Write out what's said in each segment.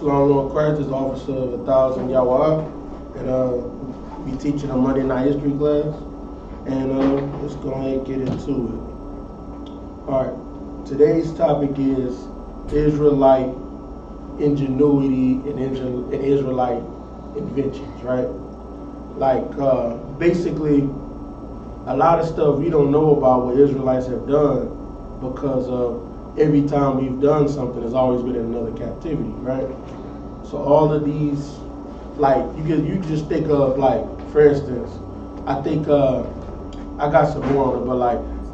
Shalom Lord Christ is the officer of 1,000 Yahweh, and we teaching a Monday night history class, and let's go ahead and get into it. All right, today's topic is Israelite ingenuity and Israelite inventions, right? Like basically, a lot of stuff we don't know about what Israelites have done because every time we've done something, there's always been in another captivity, right? So all of these, like you can just think of, like, for instance, I think I got some more on it, but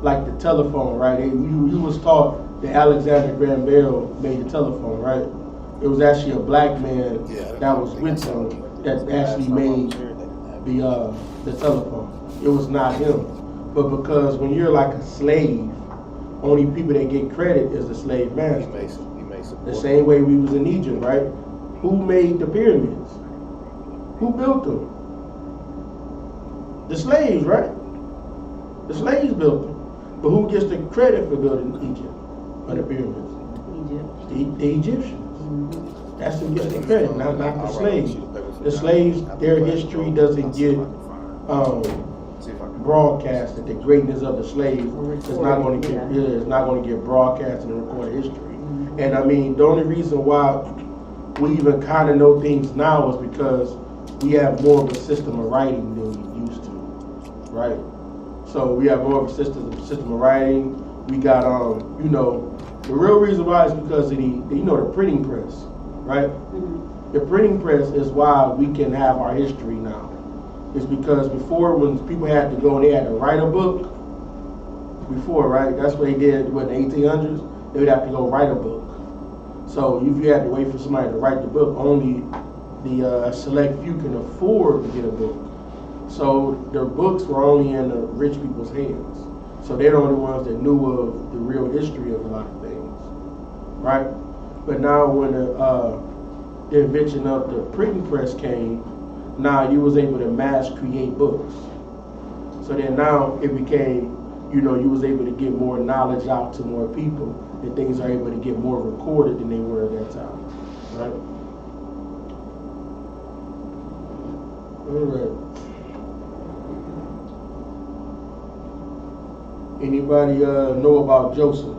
like the telephone, right? You was taught that Alexander Graham Bell made the telephone, right? It was actually a black man that was with him that actually made the telephone. It was not him, but because when you're like a slave, only people that get credit is the slave master. He makes the same way we was in Egypt, right? Who made the pyramids? Who built them? The slaves, right? The slaves built them. But who gets the credit for building Egypt or the pyramids? Egypt. The Egyptians. Mm-hmm. That's who gets the credit, not the slaves. The slaves, their history doesn't get broadcasted. The greatness of the slaves is not going to get it's not going to get broadcast in the recorded history. Mm-hmm. And I mean, the only reason why we even kind of know things now is because we have more of a system of writing than we used to, right? So we have more of a system of writing. We got the real reason why is because of the printing press, right? Mm-hmm. The printing press is why we can have our history now. It's because before, when people had to go and they had to write a book, before, right? That's what they did in the 1800s. They would have to go write a book. So if you had to wait for somebody to write the book, only the select few can afford to get a book. So their books were only in the rich people's hands. So they're the only ones that knew of the real history of a lot of things, right? But now when the invention of the printing press came, now you was able to mass create books. So then now it became, you was able to get more knowledge out to more people, and things are able to get more recorded than they were at that time, right? All right. Anybody know about Joseph?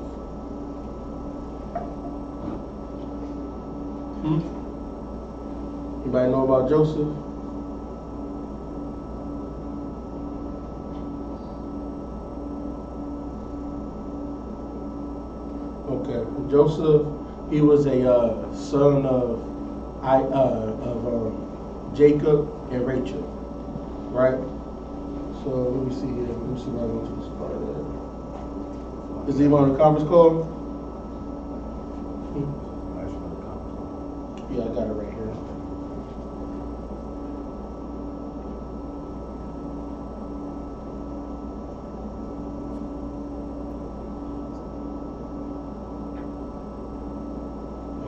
Anybody know about Joseph? Okay, Joseph, he was a son of Jacob and Rachel, right? So let me see here. Let me see where I go to this part of that. Is he on the conference call? Yeah, I got it right here.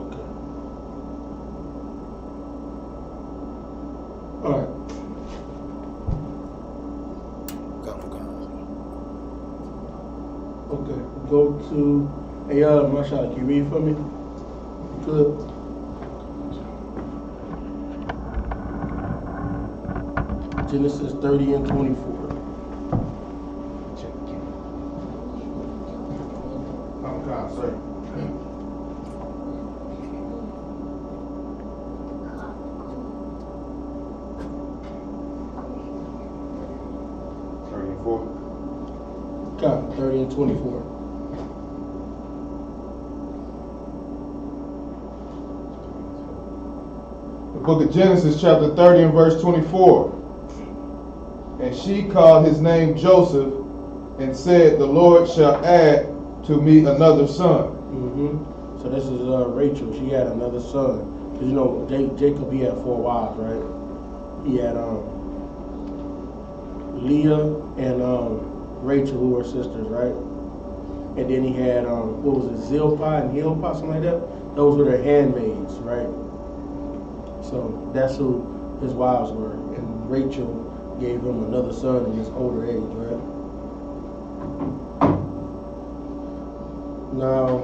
Okay. All right. Okay, go to, hey, Mashallah, can you read for me? You could. Genesis 30 and 24. Oh, God, sorry. God, 30 and 24. The book of Genesis, chapter 30 and verse 24. And she called his name Joseph and said, the Lord shall add to me another son. Mm-hmm. So this is Rachel. She had another son. Because Jacob, he had 4 wives, right? He had Leah and Rachel, who were sisters, right? And then he had, what was it, Zilpah and Hilpah, something like that? Those were their handmaids, right? So that's who his wives were. And Rachel gave him another son in his older age, right? Now,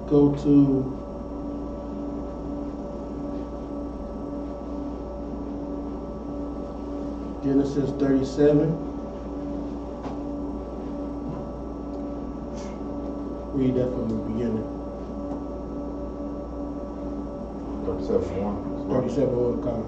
go to Genesis 37. Read that from the beginning. 37:1. 37 Khan.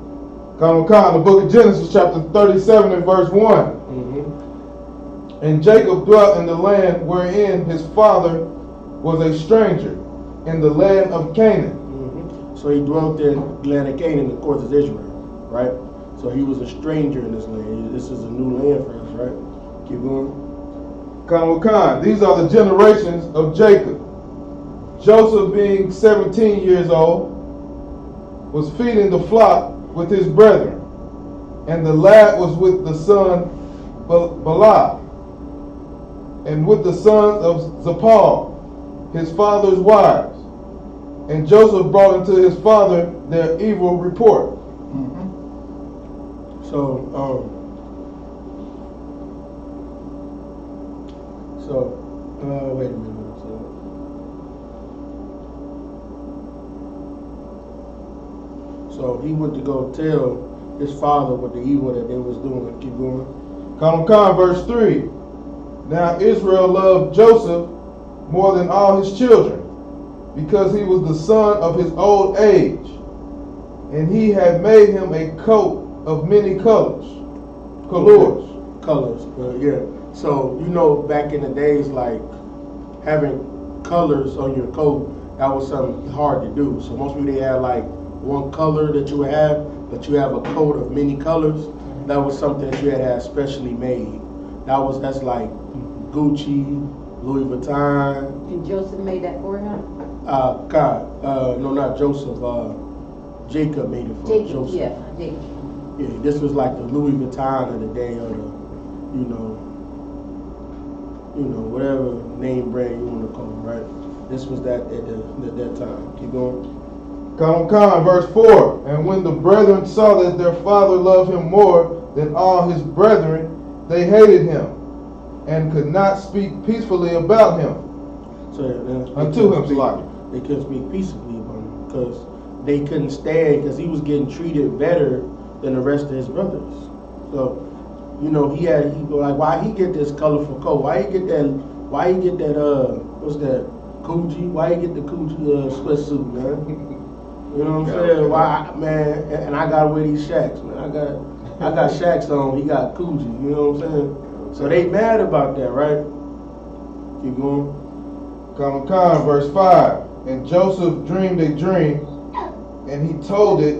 Khan, the book of Genesis, chapter 37 and verse 1. Mm-hmm. And Jacob dwelt in the land wherein his father was a stranger, in the land of Canaan. Mm-hmm. So he dwelt in the land of Canaan, of course, is Israel, right? So he was a stranger in this land. This is a new land for us, right? Keep going. Khan, these are the generations of Jacob. Joseph, being 17 years old, was feeding the flock with his brethren, and the lad was with the son Bala, and with the sons of Zappal, his father's wives. And Joseph brought unto his father their evil report. Mm-hmm. So wait a minute. So he went to go tell his father what the evil that they was doing. Keep going. Khan, verse 3. Now Israel loved Joseph more than all his children, because he was the son of his old age, and he had made him a coat of many colors. Yeah. So back in the days, like having colors on your coat, that was something hard to do. So most people, they had like one color that you would have, but you have a coat of many colors. That was something that you had to have specially made. That's like Gucci, Louis Vuitton. And Joseph made that for him? No, not Joseph. Jacob made it for Joseph. Yeah, Jacob. Yeah, this was like the Louis Vuitton of the day, or the, whatever name brand you want to call it, right? This was that at that time. Keep going. Khan, verse 4. And when the brethren saw that their father loved him more than all his brethren, they hated him, and could not speak peacefully about him. So unto him, they couldn't speak peaceably about him because they couldn't stand, because he was getting treated better than the rest of his brothers. So, he like, why he get this colorful coat? Why he get that? What's that? Gucci? Why he get the Gucci sweatsuit, man? You know what I'm saying? Why, man? And I gotta wear these shacks, man. I got shacks on. He got Gucci. You know what I'm saying? So they mad about that, right? Keep going. Khan, verse 5. And Joseph dreamed a dream, and he told it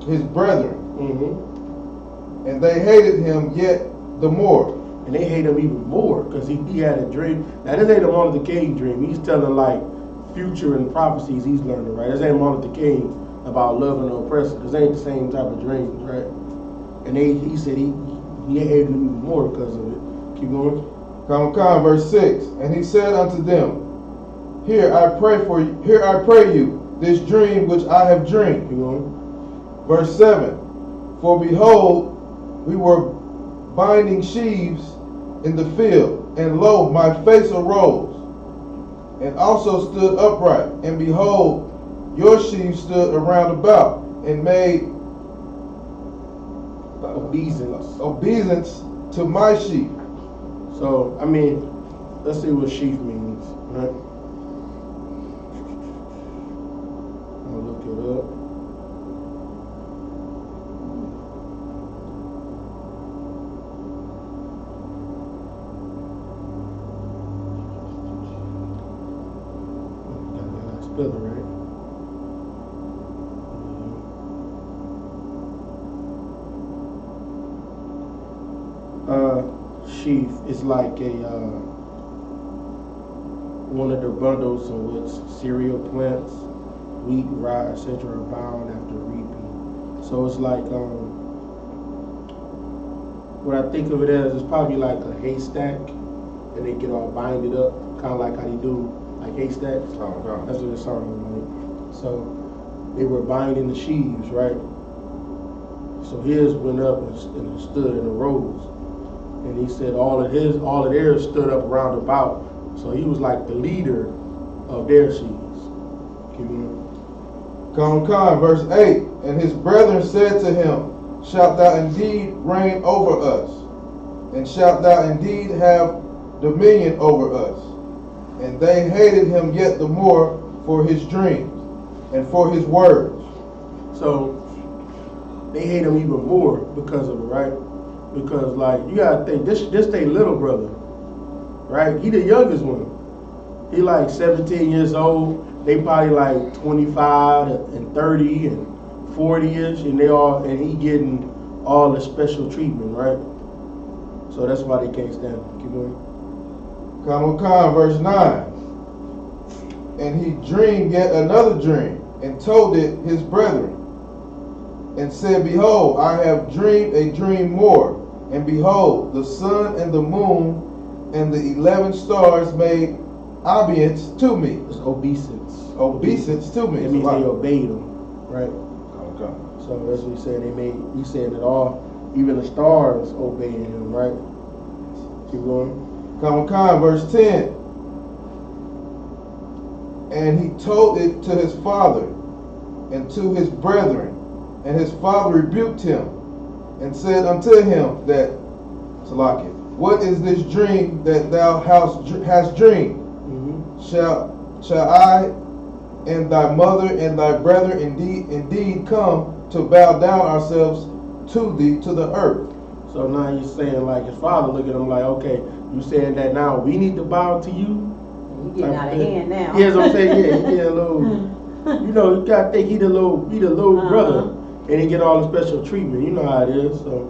his brethren. Mm-hmm. And they hated him yet the more. And they hate him even more because he had a dream. Now this ain't a Martin Luther King dream. He's telling like future and prophecies he's learning, right? This ain't Martin Luther King about loving the oppressor. This ain't the same type of dreams, right? And he said he hated him even more because of it. Keep going. Khan, verse 6. And he said unto them, Here I pray you this dream which I have dreamed. Keep going. Verse 7. For behold, we were binding sheaves in the field, and lo, my face arose, and also stood upright, and behold, your sheaves stood around about, and made obeisance to my sheep. So, let's see what sheaf means, right? I'll look it up. Spell it right. Sheaf is like one of the bundles in which cereal plants, wheat, rye, etc. are bound after reaping. So it's like what I think of it as is probably like a haystack, and they get all binded up, kind of like how they do like haystacks. Oh, God. That's what it sounded like. So they were binding the sheaves, right? So his went up and stood and arose. And he said all of theirs stood up round about. So he was like the leader of their sheaves. Keep going. Khan, verse 8. And his brethren said to him, shalt thou indeed reign over us, and shalt thou indeed have dominion over us. And they hated him yet the more for his dreams and for his words. So they hate him even more because of it, right? Because like you gotta think, this they little brother, right? He the youngest one. He like 17 years old. They probably like 25 and 30 and 40ish, and he getting all the special treatment, right? So that's why they can't stand him. Keep going. Khan, verse 9. And he dreamed yet another dream, and told it his brethren, and said, Behold, I have dreamed a dream more, and behold, the sun and the moon and the 11 stars made obedience to me. It's obeisance. Obeisance to me. It means they obeyed him, right? Okay. So that's what he said. He said that even the stars obeying him, right? Keep going. Khan, verse 10. And he told it to his father and to his brethren, and his father rebuked him and said unto him that, Salakia, what is this dream that thou hast dreamed? Mm-hmm. Shall I and thy mother and thy brethren indeed come to bow down ourselves to thee to the earth? So now you're saying like his father look at him like, okay, you saying that now we need to bow to you? You getting out of hand now. Yeah, that's what I'm saying. Yeah, he get a little. You know, you gotta think he the little brother, and he get all the special treatment. You know how it is. So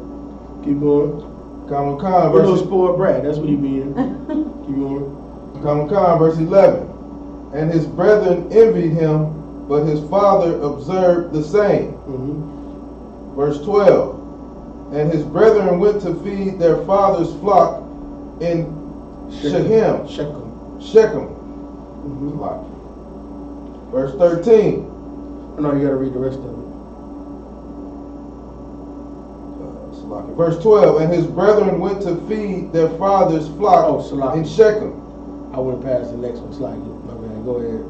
keep going. Khan, A little spoiled brat. That's what he being. Keep going. Khan, verse 11. And his brethren envied him, but his father observed the same. Mm-hmm. Verse 12. And his brethren went to feed their father's flock in Shechem. Mm-hmm. Verse 13. No, you gotta read the rest of it. Verse 12. And his brethren went to feed their father's flock in Shechem. I went past the next one. Slack it. My bad. Go ahead.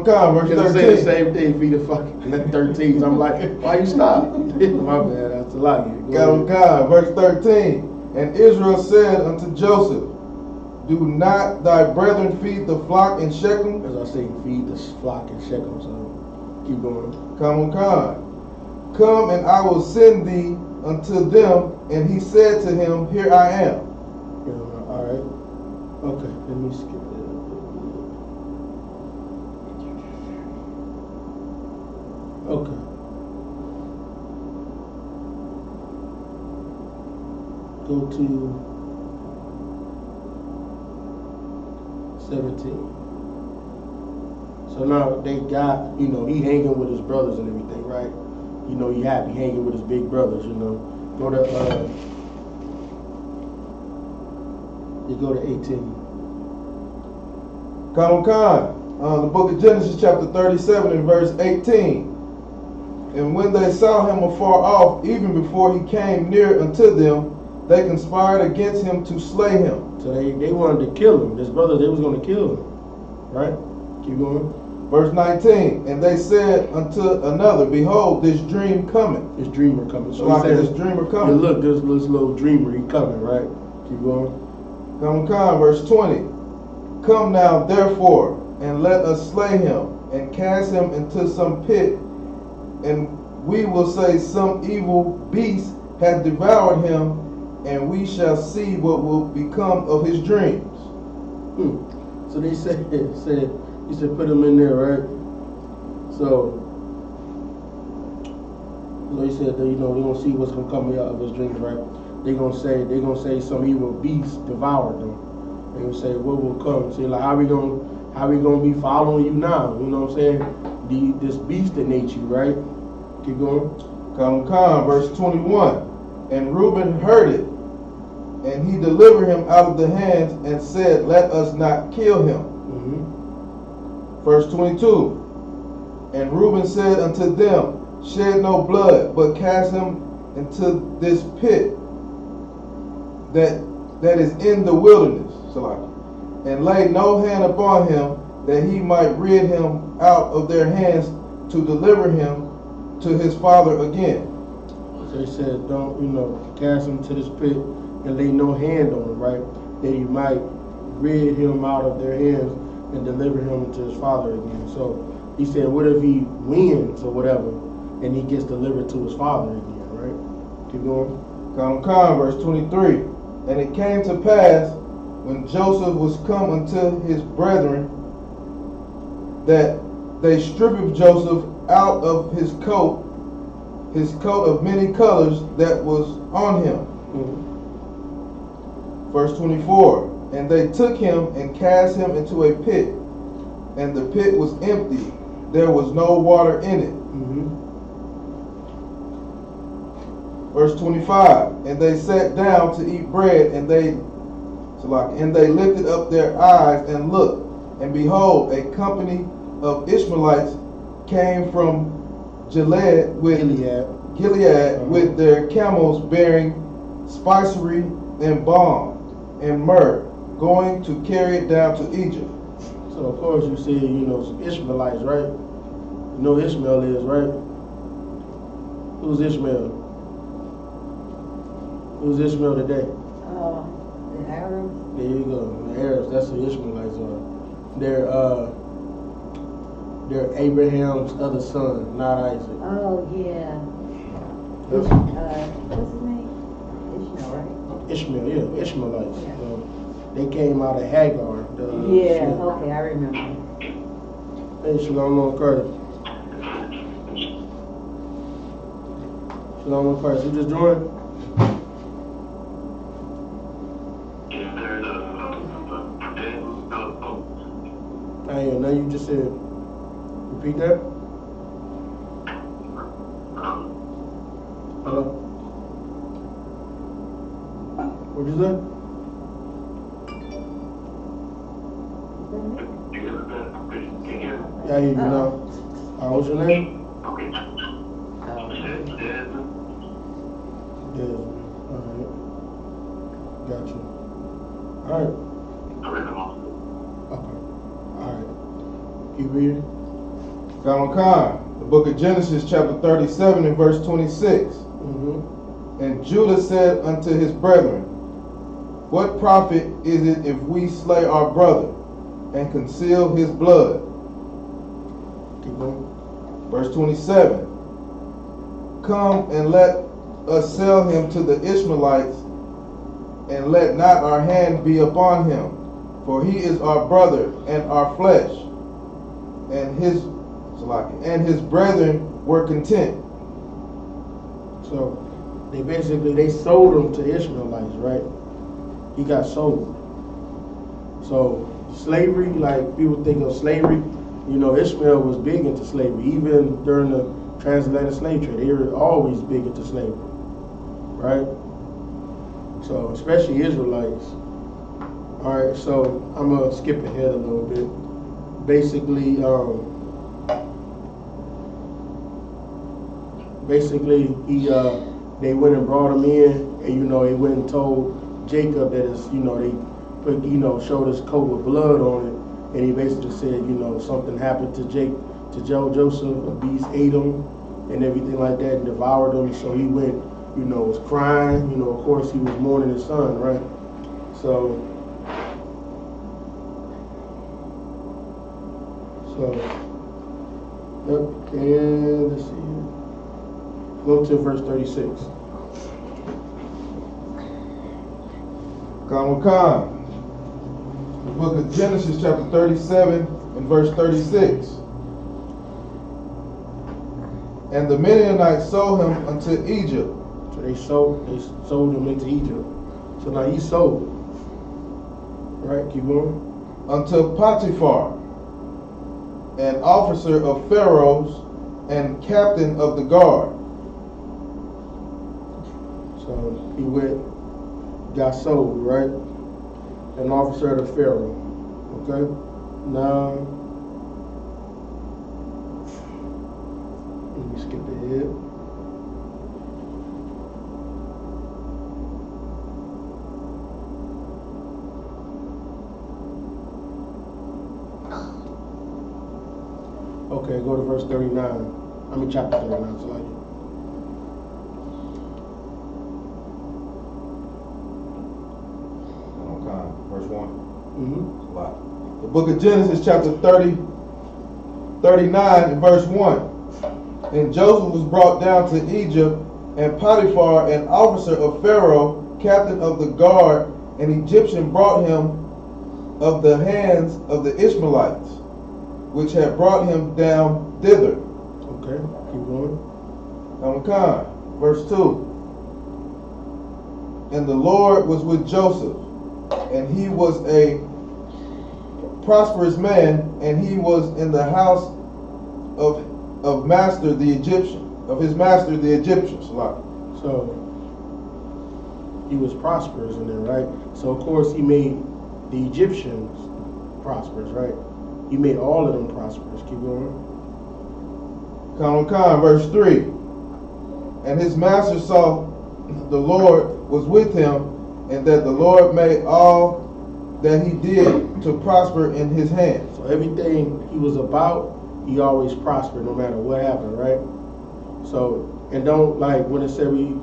Khan, verse 13. Say the same thing. Feed the fucking 13. So I'm like, why you stop? My bad. That's a lot. Khan, verse 13. And Israel said unto Joseph, Do not thy brethren feed the flock in Shechem? As I say, feed the flock in Shechem. So keep going. Khan, come and I will send thee unto them. And he said to him, Here I am. Yeah, all right. Okay, let me skip that. Okay. Go to 17. So now they got, he hanging with his brothers and everything, right? He happy hanging with his big brothers, Go to, you go to 18. Khan, the book of Genesis chapter 37 and verse 18. And when they saw him afar off, even before he came near unto them, they conspired against him to slay him. So they wanted to kill him. His brothers, they was going to kill him. Right? Keep going. Verse 19. And they said unto another, Behold, this dream cometh. This dreamer coming. So like this dreamer coming. Look, this little dreamer, he coming, right? Keep going. Khan, verse 20. Come now, therefore, and let us slay him, and cast him into some pit, and we will say some evil beast hath devoured him, and we shall see what will become of his dreams. So they said, he said, put him in there, right? So he said, they're gonna see what's gonna come out of his dreams, right? They're gonna say some evil beast devoured them. They gonna say, what will come? Say, like, how we gonna be following you now? You know what I'm saying? This beast that ate you, right? Keep going. Khan, verse 21. And Reuben heard it, and he delivered him out of the hands, and said, Let us not kill him. Mm-hmm. Verse 22. And Reuben said unto them, Shed no blood, but cast him into this pit that is in the wilderness, and lay no hand upon him, that he might rid him out of their hands, to deliver him to his father again. So he said, don't, cast him to this pit and lay no hand on him, right? That he might rid him out of their hands and deliver him to his father again. So he said, what if he wins or whatever and he gets delivered to his father again, right? Keep going. Verse 23. And it came to pass, when Joseph was come unto his brethren, that they stripped Joseph out of his coat of many colors that was on him. Verse 24. And they took him and cast him into a pit, and the pit was empty, there was no water in it. Verse 25. And they sat down to eat bread, and they lifted up their eyes and looked, and behold, a company of Ishmaelites came from Gilead with their camels bearing spicery and balm and myrrh, going to carry it down to Egypt. So of course you see, some Ishmaelites, right? You know who Ishmael is, right? Who's Ishmael? Who's Ishmael today? The Arabs. There you go. The Arabs, that's who Ishmaelites are. They're Abraham's other son, not Isaac. Oh, yeah. What's his name? Ishmael, right? Ishmael, yeah, Ishmaelites. Yeah. They came out of Hagar. Okay, I remember. Hey, Shalom Carter. Shalom Carter. You just joined? I ain't know you just said. Repeat that. Hello? What'd you say? Yeah, I hear you now. What's your name? Desmond. Alright. Got you. Alright. Okay. Alright. Keep reading. The book of Genesis, chapter 37, and verse 26. And Judah said unto his brethren, what profit is it if we slay our brother and conceal his blood? Keep going. Verse 27. Come and let us sell him to the Ishmaelites, and let not our hand be upon him, for he is our brother and our flesh. And his brethren were content. So they sold him to Ishmaelites, right? He got sold. So slavery, like people think of slavery, Ishmael was big into slavery. Even during the transatlantic slave trade, they were always big into slavery, right? So especially Israelites. All right, so I'm gonna skip ahead a little bit. Basically, they went and brought him in, and they went and told Jacob that they put, showed his coat with blood on it, and he basically said, something happened to Joseph, a beast ate him, and everything like that, and devoured him. So he went, was crying, of course he was mourning his son, right? So and let's see. Go to verse 36. The book of Genesis, chapter 37, and verse 36. And the Midianites sold him unto Egypt. So they sold him into Egypt. So now he's sold. Right, keep going. Unto Potiphar, an officer of Pharaoh's and captain of the guard. So he got sold, right? An officer of the Pharaoh. Okay? Now, let me skip ahead. Okay, go to verse 39. Chapter 39, so like verse 1. Mm-hmm. Wow. The book of Genesis, chapter 39, and verse 1. And Joseph was brought down to Egypt, and Potiphar, an officer of Pharaoh, captain of the guard, an Egyptian, brought him of the hands of the Ishmaelites, which had brought him down thither. Okay, keep going. Verse 2. And the Lord was with Joseph, and he was a prosperous man, and he was in the house of master the Egyptian, of his master the Egyptian. So he was prosperous in there, right? So of course he made the Egyptians prosperous, right? He made all of them prosperous. Keep going. Verse 3. And his master saw the Lord was with him, and that the Lord made all that he did to prosper in his hands. So everything he was about, he always prospered no matter what happened, right? So, and don't, like when it said we,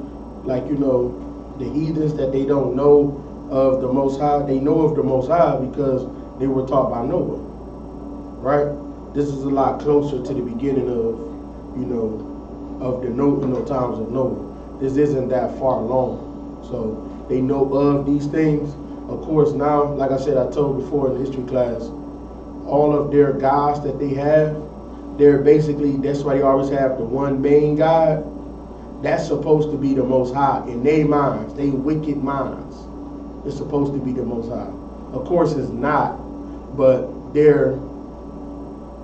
like, you know, the heathens that they don't know of the Most High, they know of the Most High because they were taught by Noah, right? This is a lot closer to the beginning of, you know, of the times of Noah. This isn't that far along. So they know of these things. Of course, now, like I said, I told before in the history class, all of their gods that they have, they're basically, that's why they always have the one main God. That's supposed to be the Most High in their minds, they wicked minds. It's supposed to be the Most High. Of course, it's not, but they're,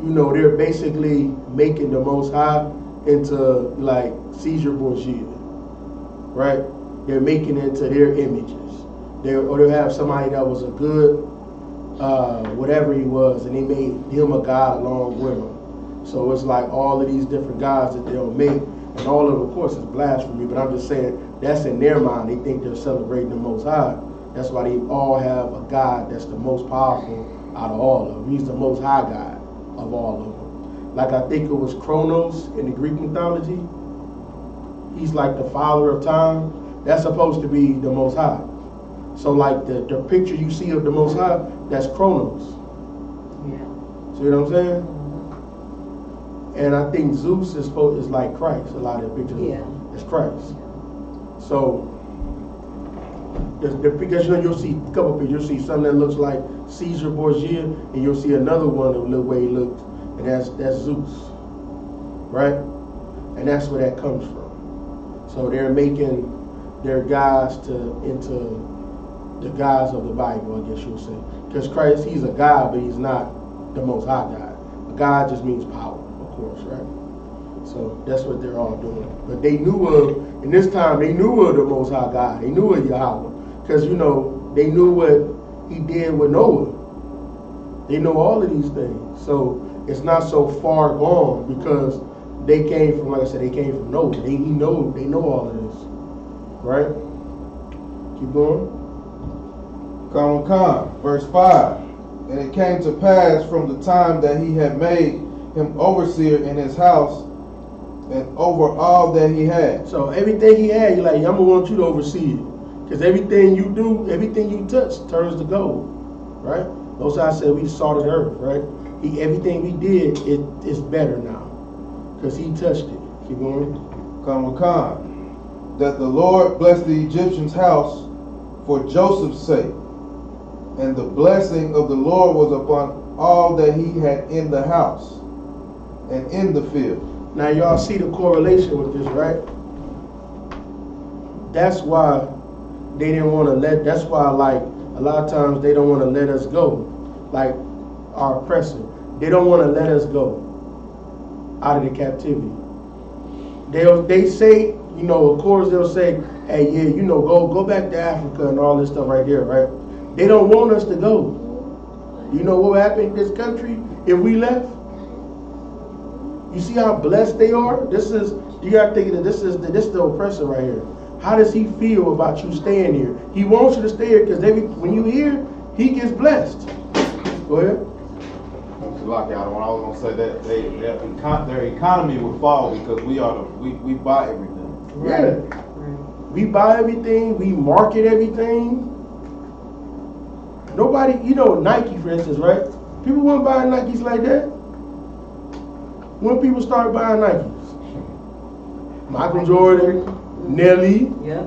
you know, they're basically making the Most High into like Caesar Borgia, right? They're making it into their images. Or they'll have somebody that was a good, whatever he was, and they made him a god along with him. So it's like all of these different gods that they'll make, and all of them, of course, is blasphemy, but I'm just saying that's in their mind. They think they're celebrating the Most High. That's why they all have a God that's the most powerful out of all of them. He's the Most High God of all of them. Like I think it was Kronos in the Greek mythology. He's like the father of time. That's supposed to be the Most High. So like the picture you see of the Most High, that's Kronos. Yeah. See what I'm saying? And I think Zeus is like Christ. A lot of the pictures is Christ. So because you know you'll see a couple pictures. You'll see something that looks like Caesar Borgia, and you'll see another one of the way he looks, and that's Zeus, right? And that's where that comes from. So they're making their gods into the gods of the Bible, I guess you would say. Because Christ, he's a God, but he's not the Most High God. A God just means power, of course, right? So that's what they're all doing. But they knew of, in this time, they knew of the Most High God. They knew of Yahweh. Because, you know, they knew what he did with Noah. They know all of these things. So it's not so far gone because they came from, like I said, they came from Noah. They know all of this, right? Keep going. Verse 5. And it came to pass from the time that he had made him overseer in his house and over all that he had. So everything he had, you're like, I'm gonna want you to oversee it. Because everything you do, everything you touch turns to gold, right? Most I said we salted the earth, right? Everything we did, it's better now. Because he touched it. Keep going. That the Lord blessed the Egyptian's house for Joseph's sake. And the blessing of the Lord was upon all that he had in the house and in the field. Now y'all see the correlation with this, right? That's why they didn't want to that's why like a lot of times they don't want to let us go. Like our oppressor. They don't want to let us go out of the captivity. They say, you know, of course they'll say, hey, yeah, you know, go back to Africa and all this stuff right there, right? They don't want us to go. You know what happened in this country if we left? You see how blessed they are? You gotta think that this is the oppressor right here. How does he feel about you staying here? He wants you to stay here because when you here, he gets blessed. Go ahead. Like I was gonna say that their economy would fall because we buy everything. Yeah. We buy everything, we market everything. Nobody, you know, Nike, for instance, right? People weren't buying Nikes like that. When people started buying Nikes? Michael Jordan, Nelly, Yeah.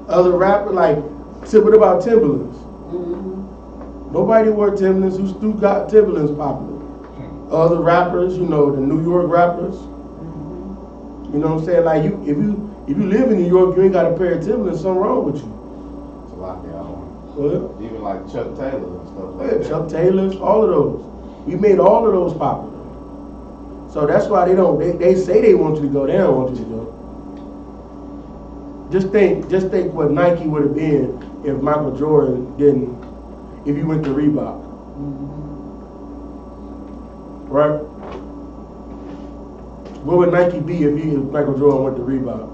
other rappers, like, what about Timberlands? Mm-hmm. Nobody wore Timberlands. Who still got Timberlands popular? Other rappers, you know, the New York rappers. Mm-hmm. You know what I'm saying? Like, if you live in New York, you ain't got a pair of Timberlands, something wrong with you. It's a lot, y'all. What? Even like Chuck Taylor and stuff like Yeah, that. Chuck Taylors, all of those. We made all of those popular. So that's why they say they want you to go, they don't want you to go. Just think what Nike would have been if Michael Jordan didn't, if he went to Reebok. Mm-hmm. Right? What would Nike be if Michael Jordan went to Reebok?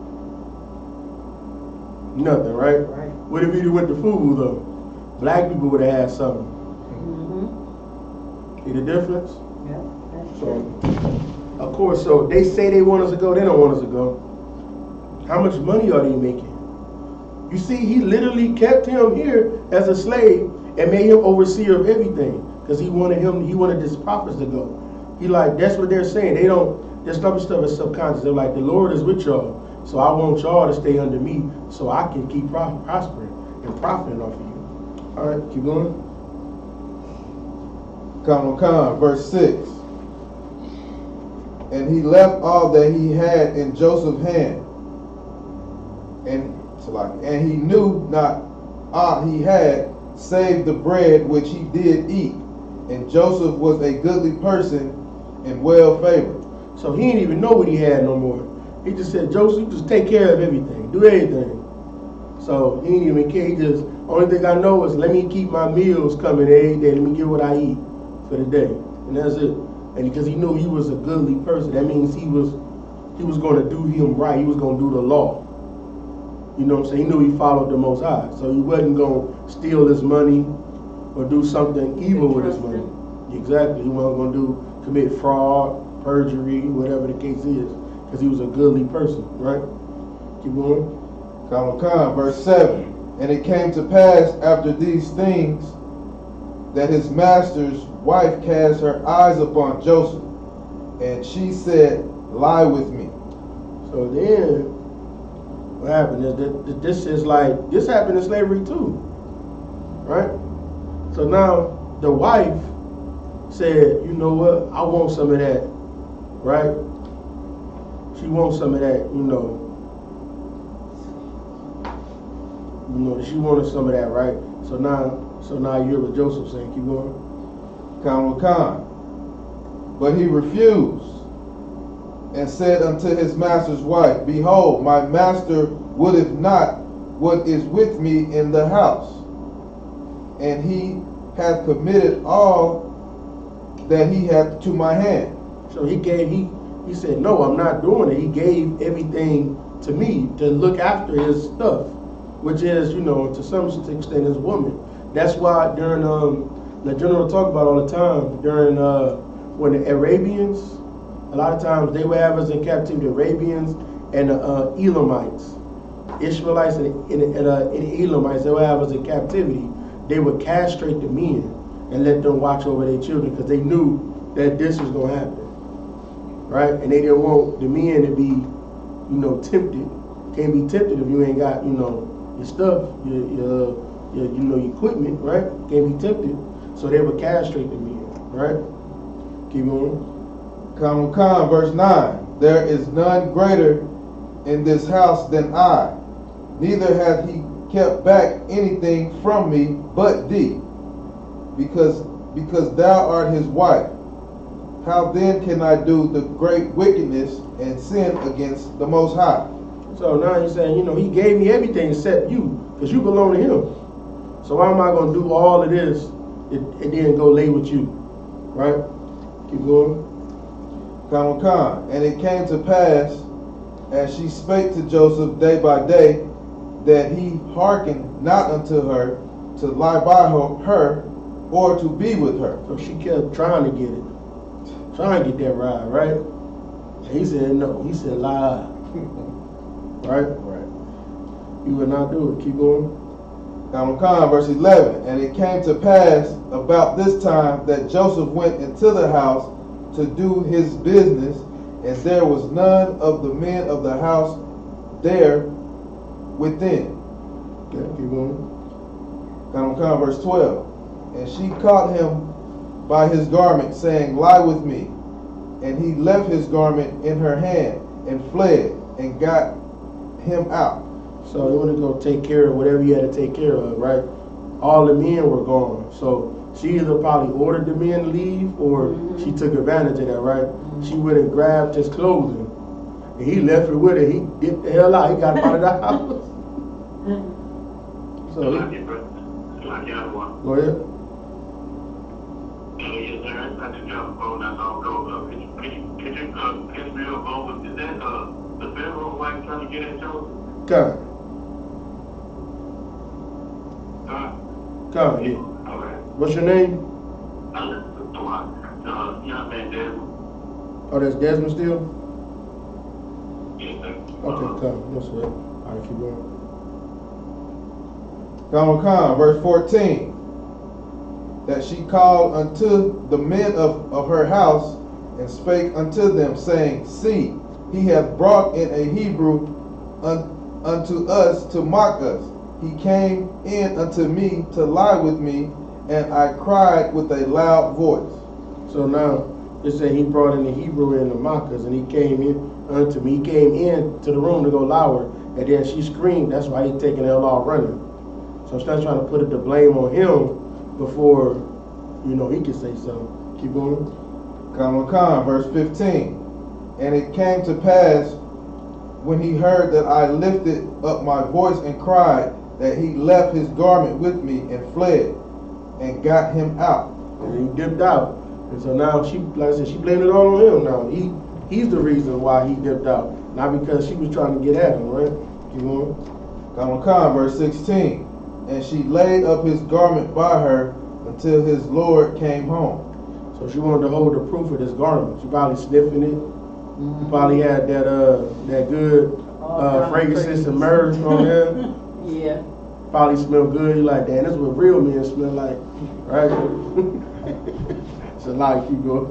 Nothing, right? Right. What if he went to Fubu though? Black people would have had something. Mm-hmm. See the difference? Yeah, that's So, true. of course, so they say they want us to go, they don't want us to go. How much money are they making? You see, he literally kept him here as a slave and made him overseer of everything because he wanted his prophets to go. He like, that's what they're saying. This type of stuff is subconscious. They're like, the Lord is with y'all, so I want y'all to stay under me so I can keep prospering and profiting off of you. All right, keep going. Con, verse 6. And he left all that he had in Joseph's hand. And he knew not aught he had, save the bread which he did eat. And Joseph was a goodly person and well favored. So he didn't even know what he had no more. He just said, Joseph, you just take care of everything, do everything. So he didn't even care. He just, only thing I know is let me keep my meals coming every day. Let me get what I eat for the day, and that's it. And because he knew he was a goodly person, that means he was going to do him right. He was going to do the law. You know what I'm saying? He knew he followed the Most High, so he wasn't going to steal his money or do something evil with his money. Exactly. He wasn't going to commit fraud, perjury, whatever the case is, because he was a goodly person, right? Keep going. Con, verse 7. And it came to pass after these things that his master's wife cast her eyes upon Joseph, and she said, lie with me. So then, what happened is that this happened in slavery too, right? So now the wife said, you know what, I want some of that, right? She wants some of that, you know, she wanted some of that, right? So now you hear what Joseph saying. Keep going. Con. But he refused and said unto his master's wife, behold, my master would not what is with me in the house, and he hath committed all that he hath to my hand. So he said, no, I'm not doing it. He gave everything to me to look after his stuff, which is, you know, to some extent his woman. That's why during the general talk about all the time, during when the Arabians, a lot of times they would have us in captivity, the Arabians and the Elamites, Israelites and Elamites, they would have us in captivity. They would castrate the men and let them watch over their children because they knew that this was going to happen, right? And they didn't want the men to be, you know, tempted. Can't be tempted if you ain't got, you know, your stuff, your equipment, right? Can't be tempted. So they would castrate the men, right? Keep going. Con, verse 9. There is none greater in this house than I, neither hath he kept back anything from me but thee, because thou art his wife. How then can I do the great wickedness and sin against the Most High? So now he's saying, you know, he gave me everything except you, because you belong to him. So why am I going to do all of this and then go lay with you, right? Keep going. Con. And it came to pass, as she spake to Joseph day by day, that he hearkened not unto her to lie by her or to be with her. So she kept trying to get it, trying to get that ride, right? And he said no. He said lie, right? Right. You would not do it. Keep going. Verse 11. And it came to pass about this time that Joseph went into the house to do his business, and there was none of the men of the house there within. Okay, keep going. Verse 12. And she caught him by his garment, saying, Lie with me. And he left his garment in her hand and fled and got him out. So he wanted to go take care of whatever he had to take care of, right? All the men were gone. So she either probably ordered the men to leave or she took advantage of that, right? She went and grabbed his clothing and he left it with her. He dipped the hell out. He got out of the house. So go ahead. Yes, sir. I just got a phone. That's all go. Could you catch me up on? Is that the Pharaoh wife trying to get at Joseph? Come. Come. Yeah. All right. What's your name? Young man, Desmond. Oh, that's Desmond still? Yes, sir. Okay, come. No sweat. All right, keep going. Verse 14. That she called unto the men of her house and spake unto them, saying, See, he hath brought in a Hebrew unto us to mock us. He came in unto me to lie with me, and I cried with a loud voice. So now it said he brought in the Hebrew and the mock us, and he came in unto me. He came in to the room to go lie with her, and then she screamed. That's why he taking the hell off running. So instead of trying to put the blame on him before, you know, he could say something. Keep going. Verse 15. And it came to pass when he heard that I lifted up my voice and cried, that he left his garment with me and fled and got him out. And he dipped out. And so now she, like I said, she blamed it all on him now. He's the reason why he dipped out. Not because she was trying to get at him, right? Keep going. Verse 16. And she laid up his garment by her until his Lord came home. So she wanted to hold the proof of this garment. She probably sniffing it. She probably had that good fragrances and myrrh on there. Yeah. Probably smell good. You're like, damn, this is what real men smell like, right? It's a lie. Keep going.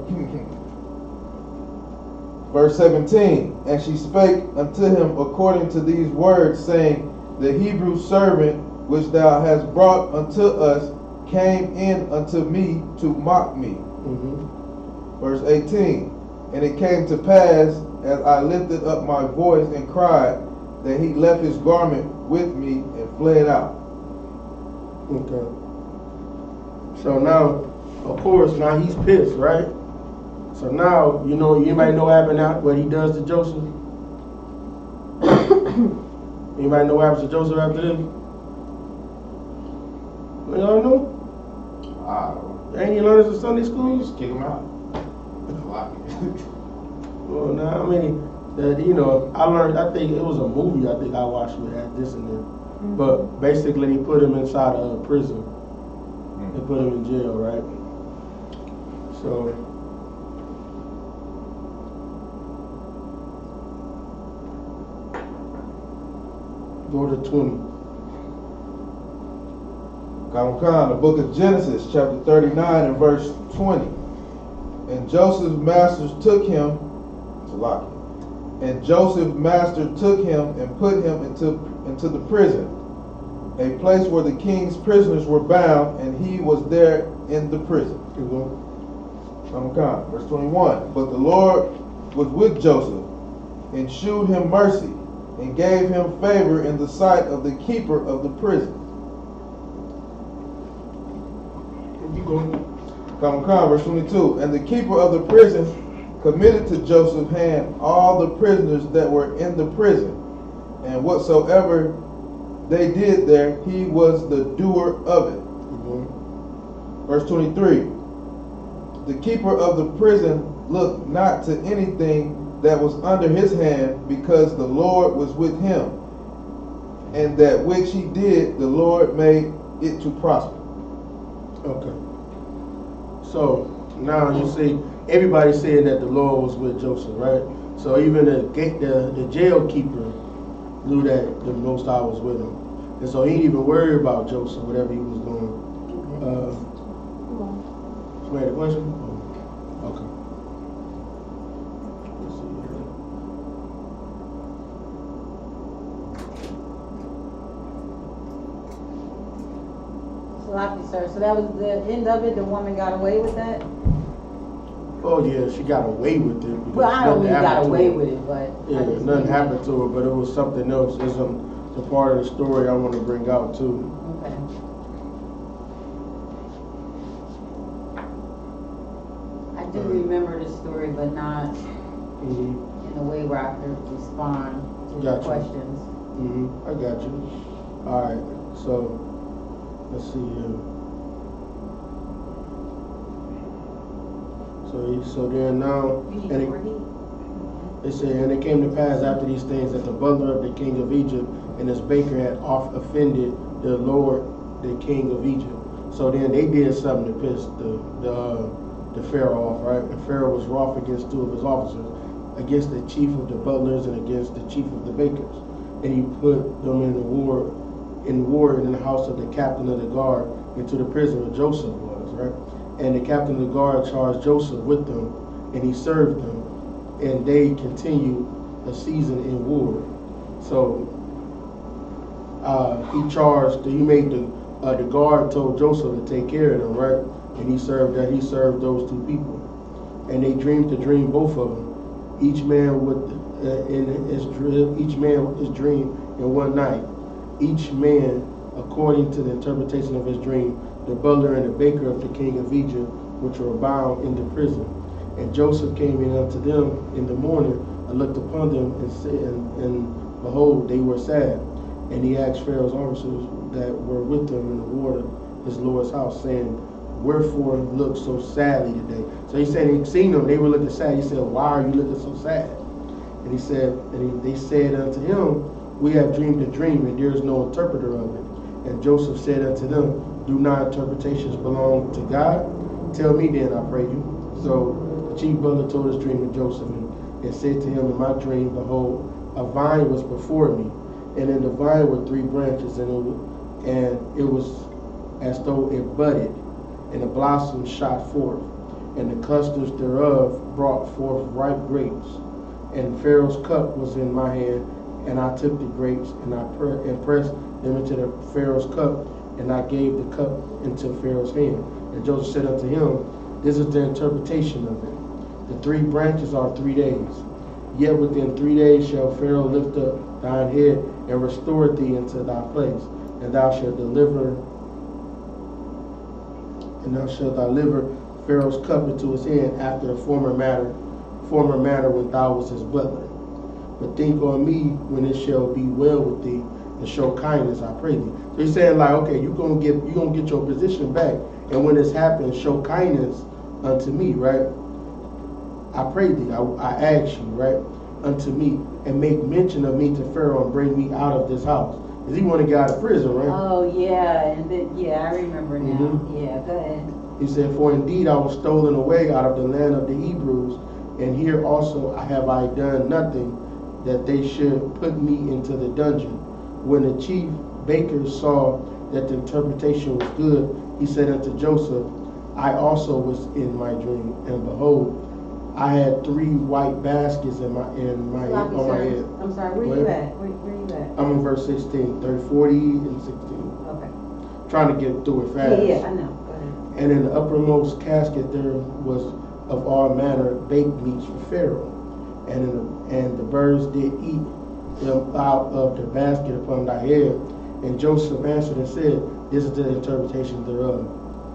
Verse 17. And she spake unto him according to these words, saying, The Hebrew servant which thou hast brought unto us came in unto me to mock me. Verse 18. And it came to pass, as I lifted up my voice and cried, that he left his garment with me and fled out. Okay. So now, of course, now he's pissed, right? So now, you know, anybody know what happened now, what he does to Joseph? Anybody know what happens to Joseph after this? Y'all know? Ain't you learn this in Sunday school? Just kick him out. Well, now, I mean, you know, I think it was a movie I think I watched with had this in there. But basically, they put him inside a prison. They put him in jail, right? So, go to 20. The book of Genesis, chapter 39 and verse 20. And Joseph's masters took him, and Joseph's master took him and put him into the prison, a place where the king's prisoners were bound, and he was there in the prison. Verse 21. But the Lord was with Joseph, and shewed him mercy, and gave him favor in the sight of the keeper of the prison. Verse 22. And the keeper of the prison committed to Joseph's hand all the prisoners that were in the prison, and whatsoever they did there, he was the doer of it. Verse 23. The keeper of the prison looked not to anything that was under his hand, because the Lord was with him, and that which he did, the Lord made it to prosper. Okay. So now you see, everybody said that the Lord was with Joseph, right? So even the jail keeper knew that the Most High was with him. And so he didn't even worry about Joseph, whatever he was doing. Somebody had a question? Oh, okay. Let's see here. Salaki, sir. So that was the end of it? The woman got away with that? Oh yeah, she got away with it. Because Well, I don't mean nothing got happened to away her. with it, but... Yeah, nothing happened to her, but it was something else. It's the part of the story I want to bring out too. Okay. I do remember the story, but not Mm-hmm. in a way where I could respond to the Gotcha. questions. Mm-hmm. I got you. All right. So let's see here. So then now, You need and more heat? it said, and it came to pass after these things that the butler of the king of Egypt and his baker had oft offended the Lord, the king of Egypt. So then they did something to piss the Pharaoh off, right? And Pharaoh was wroth against two of his officers, against the chief of the butlers and against the chief of the bakers. And he put them in war in the house of the captain of the guard into the prison where Joseph was, right? And the captain of the guard charged Joseph with them, and he served them, and they continued a season in war. So he made the guard told Joseph to take care of them, right? And he served those two people, and they dreamed the dream, both of them, each man with his dream in one night, each man according to the interpretation of his dream, the butler and the baker of the king of Egypt, which were bound in the prison. And Joseph came in unto them in the morning, and looked upon them, and said, and behold, they were sad. And he asked Pharaoh's officers that were with him in the ward of his Lord's house, saying, wherefore look so sadly today? So he said he seen them, they were looking sad. He said, why are you looking so sad? And he said, they said unto him, we have dreamed a dream, and there is no interpreter of it. And Joseph said unto them, do not interpretations belong to God? Tell me then, I pray you. So the chief butler told his dream to Joseph, and said to him in my dream, behold, a vine was before me, and in the vine were 3 branches, and it was as though it budded, and the blossoms shot forth, and the clusters thereof brought forth ripe grapes. And Pharaoh's cup was in my hand, and I took the grapes, and I pressed them into the Pharaoh's cup, and I gave the cup into Pharaoh's hand. And Joseph said unto him, this is the interpretation of it. The 3 branches are 3 days. Yet within 3 days shall Pharaoh lift up thine head and restore thee into thy place, and thou shalt deliver Pharaoh's cup into his hand after the former manner when thou was his butler. But think on me when it shall be well with thee, and show kindness, I pray thee. So he's saying like, okay, you're gonna get your position back, and when this happens, show kindness unto me, right? I pray thee, I ask you, right, unto me, and make mention of me to Pharaoh and bring me out of this house. Because he want to get out of prison, right? Oh, yeah, and then, yeah, I remember now. Mhm. Yeah, go ahead. He said, for indeed I was stolen away out of the land of the Hebrews, and here also have I done nothing that they should put me into the dungeon. When the chief baker saw that the interpretation was good, he said unto Joseph, I also was in my dream, and behold, I had 3 white baskets on my head. I'm sorry, where you at? Where you at? I'm in verse 16, 40 and 16. Okay. Trying to get through it fast. Yeah, I know. Go ahead. And in the uppermost casket there was of all manner baked meats for Pharaoh, and the birds did eat them out of the basket upon thy head. And Joseph answered and said, this is the interpretation thereof.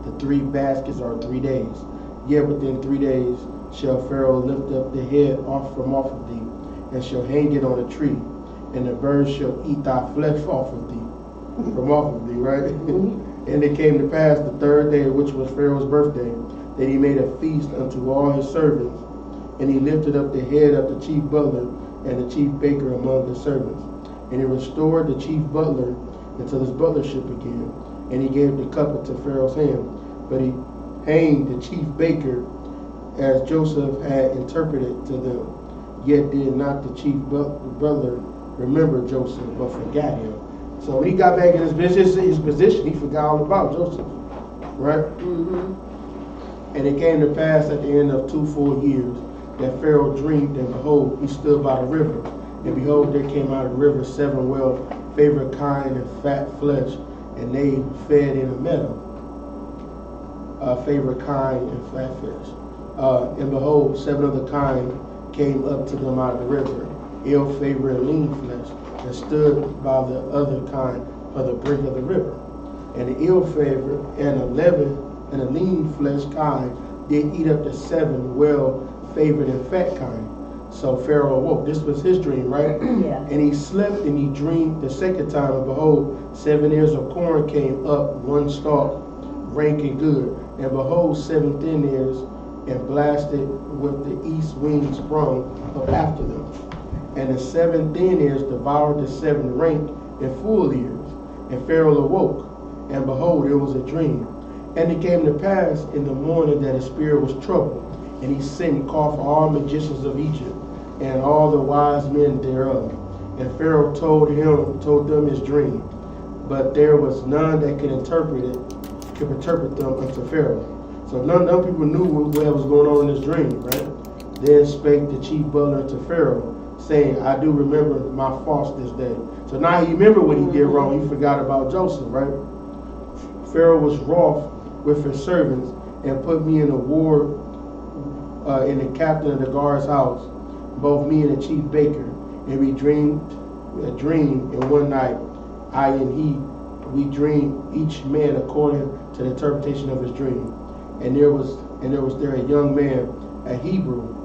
The 3 baskets are 3 days. Yet within 3 days shall Pharaoh lift up the head from off of thee, and shall hang it on a tree, and the birds shall eat thy flesh off of thee, from off of thee, right? And it came to pass the 3rd day, which was Pharaoh's birthday, that he made a feast unto all his servants, and he lifted up the head of the chief butler and the chief baker among his servants. And he restored the chief butler until his butlership again, and he gave the cup into Pharaoh's hand. But he hanged the chief baker as Joseph had interpreted to them. Yet did not the chief butler remember Joseph, but forgot him. So when he got back in his position, he forgot all about Joseph, right? And it came to pass at the end of 2 full years that Pharaoh dreamed, and behold, he stood by the river. And behold, there came out of the river 7 well-favored kine and fat flesh, and they fed in a meadow. Favorite kine and fat flesh. And behold, 7 of the kine came up to them out of the river, ill-favored and lean flesh, and stood by the other kine by the brink of the river. And the ill-favored and a lean flesh kine did eat up the 7 well-favored and fat kine. So Pharaoh awoke. This was his dream, right? Yeah. And he slept and he dreamed the second time, and behold, 7 ears of corn came up, one stalk, rank and good. And behold, 7 thin ears, and blasted with the east wind sprung up after them. And the 7 thin ears devoured the 7 rank and full ears. And Pharaoh awoke, and behold, it was a dream. And it came to pass in the morning that his spirit was troubled, and he sent and called for all magicians of Egypt, and all the wise men thereof. And Pharaoh told them his dream, but there was none that could interpret them unto Pharaoh. So none people knew what was going on in his dream, right? Then spake the chief butler unto Pharaoh, saying, I do remember my faults this day. So now he remembered what he did wrong. He forgot about Joseph, right? Pharaoh was wroth with his servants and put me in a ward in the captain of the guard's house, both me and the chief baker. And we dreamed a dream in one night, I and he, we dreamed each man according to the interpretation of his dream. And there was there a young man, a Hebrew,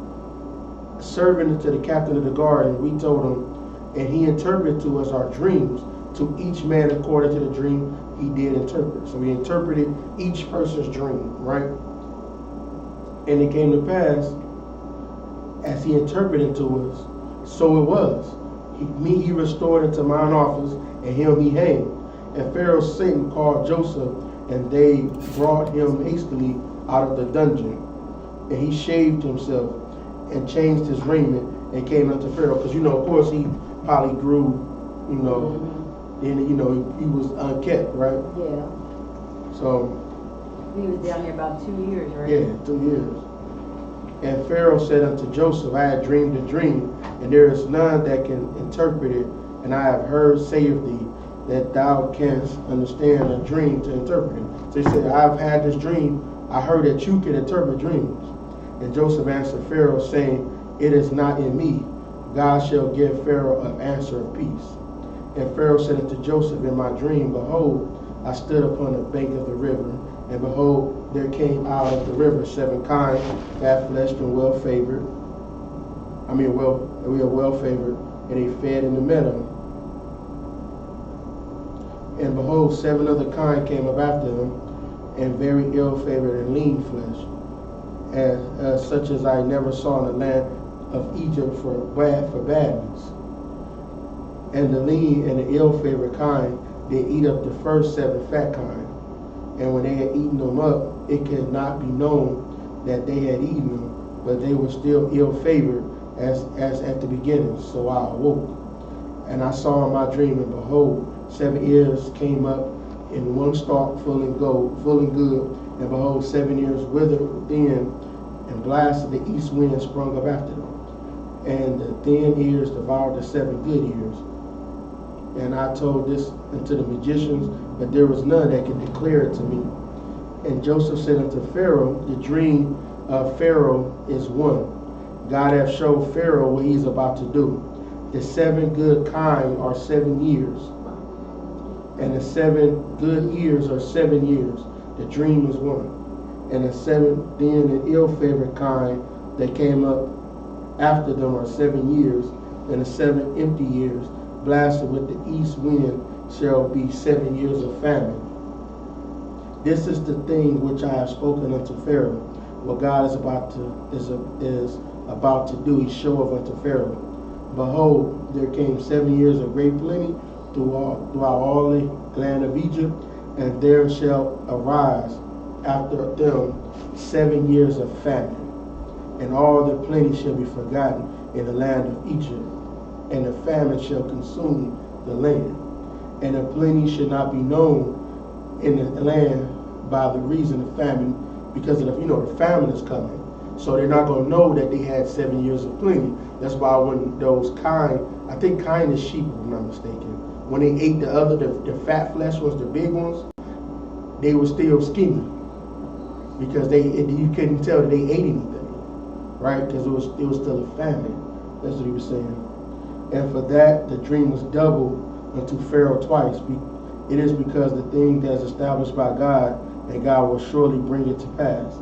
servant to the captain of the guard, and we told him, and he interpreted to us our dreams, to each man according to the dream he did interpret. So we interpreted each person's dream, right? And it came to pass, as he interpreted to us, so it was. He restored into mine office, and him he hanged. And Pharaoh sent and called Joseph, and they brought him hastily out of the dungeon. And he shaved himself and changed his raiment and came unto Pharaoh. Because, of course, he probably grew, and, he was unkept, right? Yeah. So. He was down here about 2 years, right? Yeah, 2 years. And Pharaoh said unto Joseph, I had dreamed a dream, and there is none that can interpret it. And I have heard say of thee, that thou canst understand a dream to interpret it. So he said, I've had this dream. I heard that you can interpret dreams. And Joseph answered Pharaoh, saying, it is not in me. God shall give Pharaoh an answer of peace. And Pharaoh said unto Joseph in my dream, behold, I stood upon the bank of the river, and behold, there came out of the river 7 kine, fat-fleshed and well-favored. We are well-favored, and they fed in the meadow. And behold, 7 of the kine came up after them, and very ill-favored and lean flesh, as such as I never saw in the land of Egypt for badness. And the lean and the ill-favored kine did eat up the first 7 fat kine. And when they had eaten them up, it could not be known that they had eaten them, but they were still ill-favored as at the beginning. So I awoke, and I saw in my dream, and behold, 7 ears came up in one stalk full and good, and behold, 7 ears withered thin, and blasted the east wind sprung up after them. And the thin ears devoured the 7 good ears. And I told this unto the magicians, but there was none that could declare it to me. And Joseph said unto Pharaoh, the dream of Pharaoh is one. God hath showed Pharaoh what he's about to do. The 7 good kine are 7 years, and the 7 good ears are 7 years. The dream is one. And the 7 thin and ill-favored kine that came up after them are 7 years, and the 7 empty years, blasted with the east wind, shall be 7 years of famine. This is the thing which I have spoken unto Pharaoh. What God is about to do, he showeth unto Pharaoh. Behold, there came 7 years of great plenty throughout all the land of Egypt, and there shall arise after them 7 years of famine, and all the plenty shall be forgotten in the land of Egypt, and the famine shall consume the land. and the plenty should not be known in the land by the reason of famine, because of the famine is coming. So they're not going to know that they had 7 years of plenty. That's why when those I think kind is sheep, if I'm not mistaken, when they ate the fat flesh ones, the big ones, they were still skinny because you couldn't tell that they ate anything, right? Because it was still a famine. That's what he was saying. And for that, the dream was doubled unto Pharaoh twice. It is because the thing that's established by God, and God will surely bring it to pass.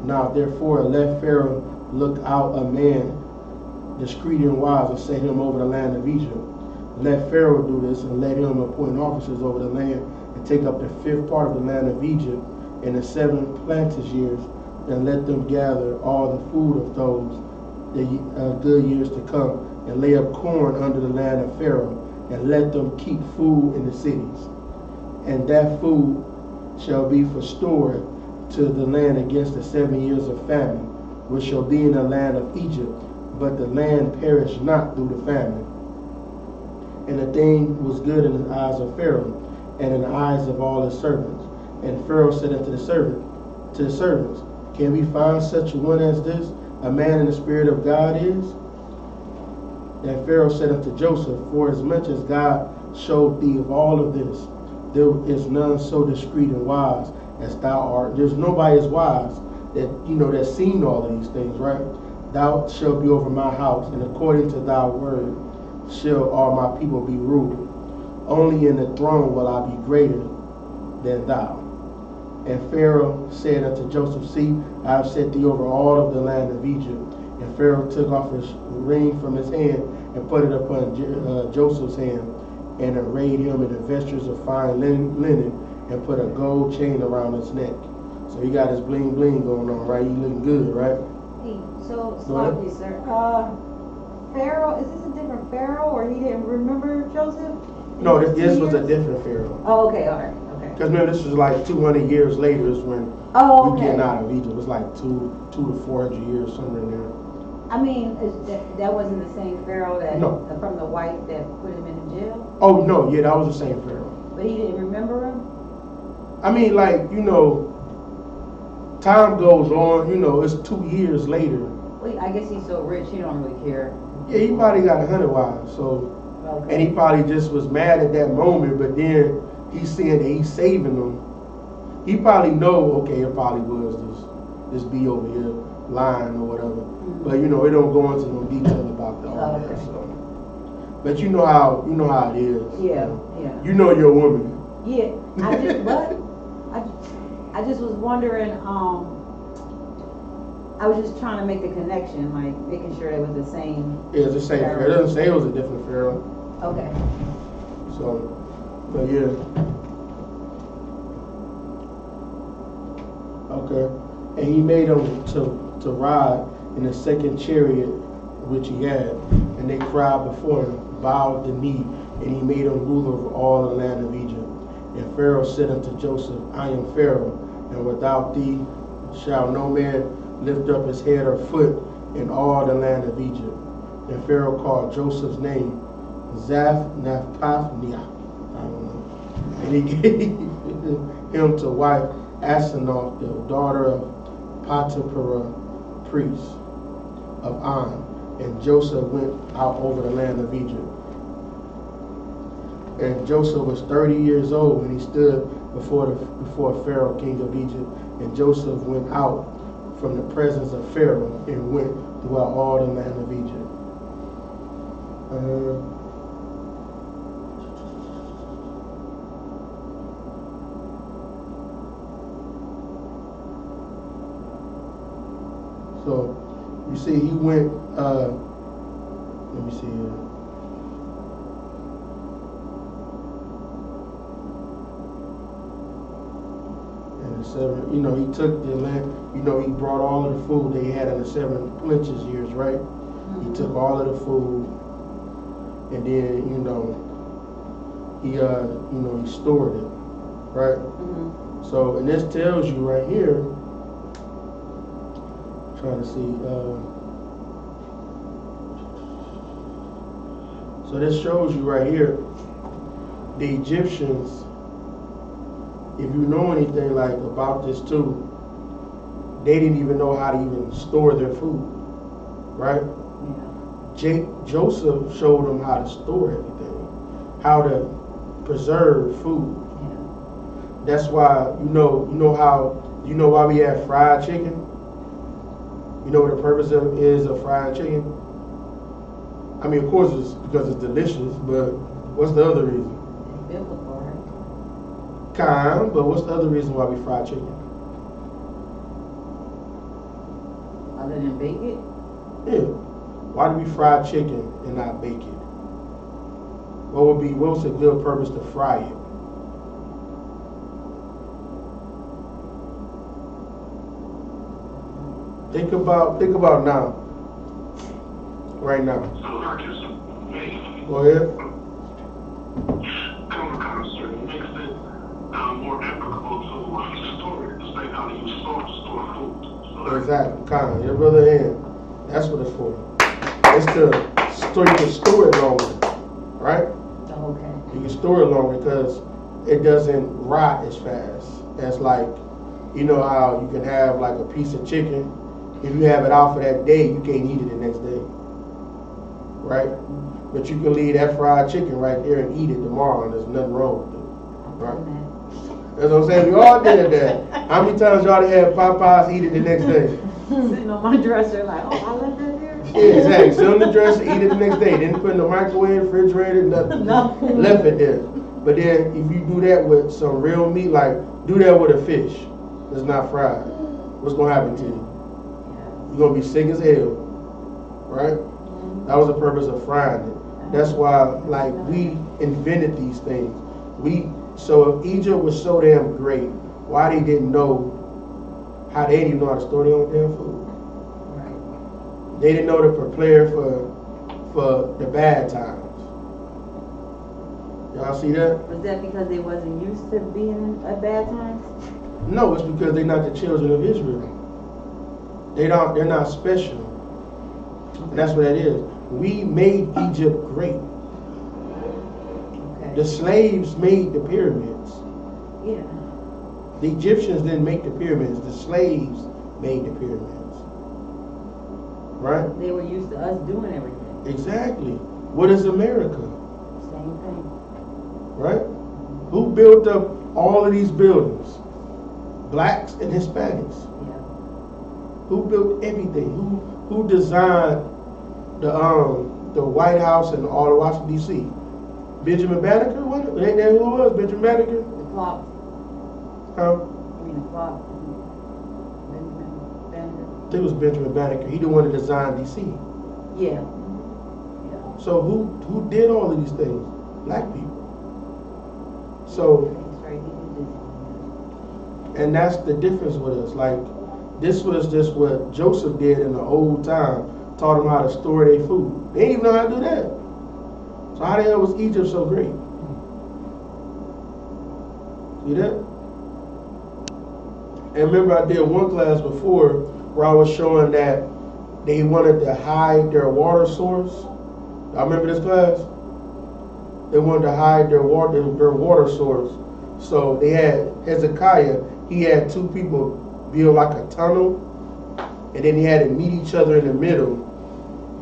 Now therefore let Pharaoh look out a man discreet and wise, and set him over the land of Egypt. Let Pharaoh do this, and let him appoint officers over the land, and take up the 5th part of the land of Egypt in the 7 plenteous years, and let them gather all the food of those the good years to come, and lay up corn under the land of Pharaoh, and let them keep food in the cities. And that food shall be for store to the land against the 7 years of famine, which shall be in the land of Egypt, but the land perished not through the famine. And the thing was good in the eyes of Pharaoh, and in the eyes of all his servants. And Pharaoh said unto the servants, can we find such a one as this, a man in the spirit of God is? And Pharaoh said unto Joseph, for as much as God showed thee of all of this, there is none so discreet and wise as thou art. There's nobody as wise that's seen all of these things, right? Thou shalt be over my house, and according to thy word shall all my people be ruled. Only in the throne will I be greater than thou. And Pharaoh said unto Joseph, see, I have set thee over all of the land of Egypt. And Pharaoh took off his ring from his hand and put it upon Joseph's hand, and arrayed him in the vestures of fine linen, and put a gold chain around his neck. So he got his bling bling going on, right? He looking good, right? Hey, so sloppy, sir. Pharaoh, is this a different Pharaoh, or he didn't remember Joseph? No, this was a different Pharaoh. Oh, okay, all right, okay. Because remember, this was like 200 years later is when we getting out of Egypt. It was like 200 to 400 years, somewhere in there. I mean, that wasn't the same Pharaoh from the white that put him in the jail? Oh, no, yeah, that was the same Pharaoh. But he didn't remember him? I mean, time goes on, it's 2 years later. Well, I guess he's so rich, he don't really care. Yeah, he probably got 100 wives, so. Okay. And he probably just was mad at that moment, but then he's seeing that he's saving them. He probably know, okay, it probably was this B over here lying or whatever. Mm-hmm. But it don't go into no detail about all that. So. But you know how it is. Yeah, yeah. You know you're a woman. Yeah. I just was wondering, I was just trying to make the connection, like making sure it was the same. Yeah, it's the same Pharaoh. It doesn't say it was a different Pharaoh. Okay. So, but yeah. Okay. And he made him to ride in the second chariot which he had, and they cried before him, bowed the knee, and he made him ruler of all the land of Egypt. And Pharaoh said unto Joseph, I am Pharaoh, and without thee shall no man lift up his head or foot in all the land of Egypt. And Pharaoh called Joseph's name Zaphnath-Paneah, I don't know. And he gave him to wife Asenath, the daughter of Potiphar, priest of On. And Joseph went out over the land of Egypt. And Joseph was 30 years old when he stood before Pharaoh, king of Egypt. And Joseph went out from the presence of Pharaoh and went throughout all the land of Egypt. So you see, he went. Let me see here. He took the land, he brought all of the food they had in the 7 plenteous years, right? Mm-hmm. He took all of the food, and then, he stored it, right? Mm-hmm. So, and this tells you right here, I'm trying to see, so this shows you right here the Egyptians, if you know anything like about this too, they didn't even know how to even store their food, right? Joseph showed them how to store everything, how to preserve food. That's why you know why we have fried chicken. You know what the purpose is of fried chicken? I mean, of course, it's because it's delicious, but what's the other reason? But what's the other reason why we fry chicken? Other than bake it? Yeah. Why do we fry chicken and not bake it? What's a good purpose to fry it? Think about now. Right now. So I guess Go ahead. kind of makes it more applicable to storage, the same how you store food. So Exactly. Kind of. Your brother hand. That's what it's for. It's to store. You can store it longer, right? Oh, okay. You can store it longer because it doesn't rot as fast. As like, you know how you can have like a piece of chicken. If you have it out for that day, you can't eat it the next day, right? But you can leave that fried chicken right there and eat it tomorrow, and there's nothing wrong with it, right? That's what I'm saying. We all did that. How many times y'all had Popeyes, eat it the next day? Sitting on my dresser like, oh, I left that there? Yeah, exactly. Sit on the dresser, eat it the next day. Didn't put it in the microwave, refrigerator, nothing. Nothing. Left it there. But then if you do that with some real meat, like do that with a fish that's not fried, what's gonna happen to you? You're gonna be sick as hell, right? That was the purpose of frying it. That's why, like, we invented these things. So if Egypt was so damn great, why they didn't know how they didn't even know how to store their own damn food? Right. They didn't know to prepare for the bad times. Y'all see that? Was that because they wasn't used to being at bad times? No, it's because they're not the children of Israel. They're not special. And that's what that is. We made Egypt great. Okay. The slaves made the pyramids. Yeah. The Egyptians didn't make the pyramids. The slaves made the pyramids. Right? They were used to us doing everything. Exactly. What is America? Same thing. Right? Who built up all of these buildings? Blacks and Hispanics. Yeah. Who built everything? Who designed the White House and all of Washington D.C.? Benjamin Banneker? What? Ain't that who it was? Benjamin Banneker? The clock. Huh? I mean the clock. Benjamin Banneker. I think it was Benjamin Banneker. He the one that designed D.C. Yeah. So who did all of these things? Black people. So, That's right. He did this. and that's the difference with us. Like, this was just what Joseph did in the old time. Taught them how to store their food. They didn't even know how to do that. So how the hell was Egypt so great? See that? And remember I did one class before where I was showing that they wanted to hide their water source. I remember this class? They wanted to hide their water source. So they had Hezekiah, he had two people build like a tunnel, and then he had to meet each other in the middle,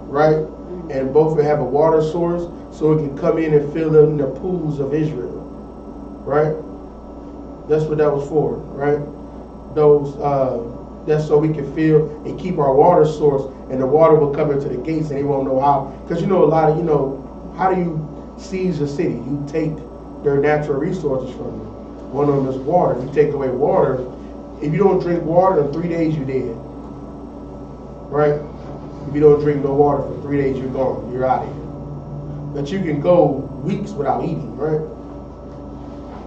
right? And both would have a water source so it can come in and fill in the pools of Israel, right? That's what that was for, right? That's so we can fill and keep our water source, and the water will come into the gates, and they won't know how. Because how do you seize a city? You take their natural resources from them. One of them is water. You take away water. If you don't drink water in 3 days, you're dead. Right? If you don't drink no water for 3 days, you're gone. You're out of here. But you can go weeks without eating, right?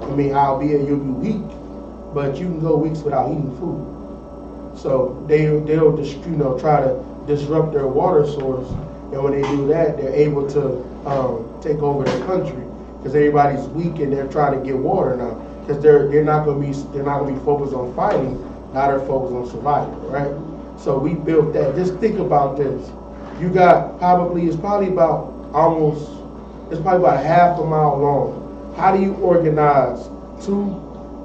I mean, albeit you'll be weak, but you can go weeks without eating food. So they'll just try to disrupt their water source, and when they do that, they're able to take over their country because everybody's weak and they're trying to get water now. Because they're not gonna be focused on fighting. Now they're focused on survival, right? So we built that. Just think about this. You got it's probably about half a mile long, How do you organize two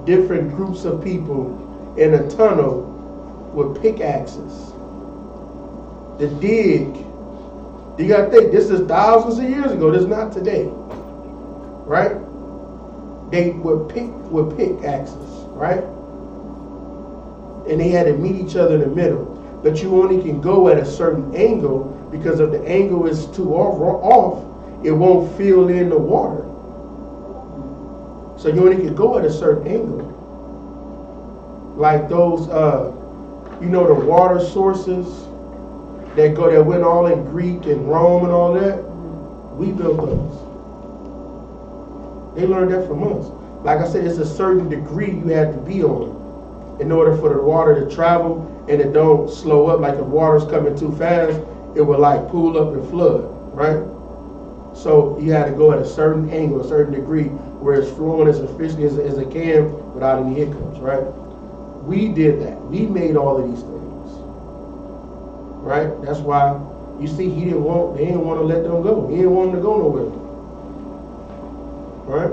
different groups of people in a tunnel with pickaxes to dig? You gotta think, this is thousands of years ago. This is not today, right? They would pick with pickaxes, right? And they had to meet each other in the middle. But you only can go at a certain angle, because if the angle is too off, it won't fill in the water. So you only can go at a certain angle. Like those, the water sources that went all in Greek and Rome and all that. We built those. They learned that from us. Like I said, it's a certain degree you had to be on in order for the water to travel, and it don't slow up. Like if water's coming too fast, it would like pool up and flood, right? So you had to go at a certain angle, a certain degree, where it's flowing as efficiently as it can without any hiccups, right? We did that. We made all of these things, right? That's why you see they didn't want to let them go. He didn't want them to go nowhere, right?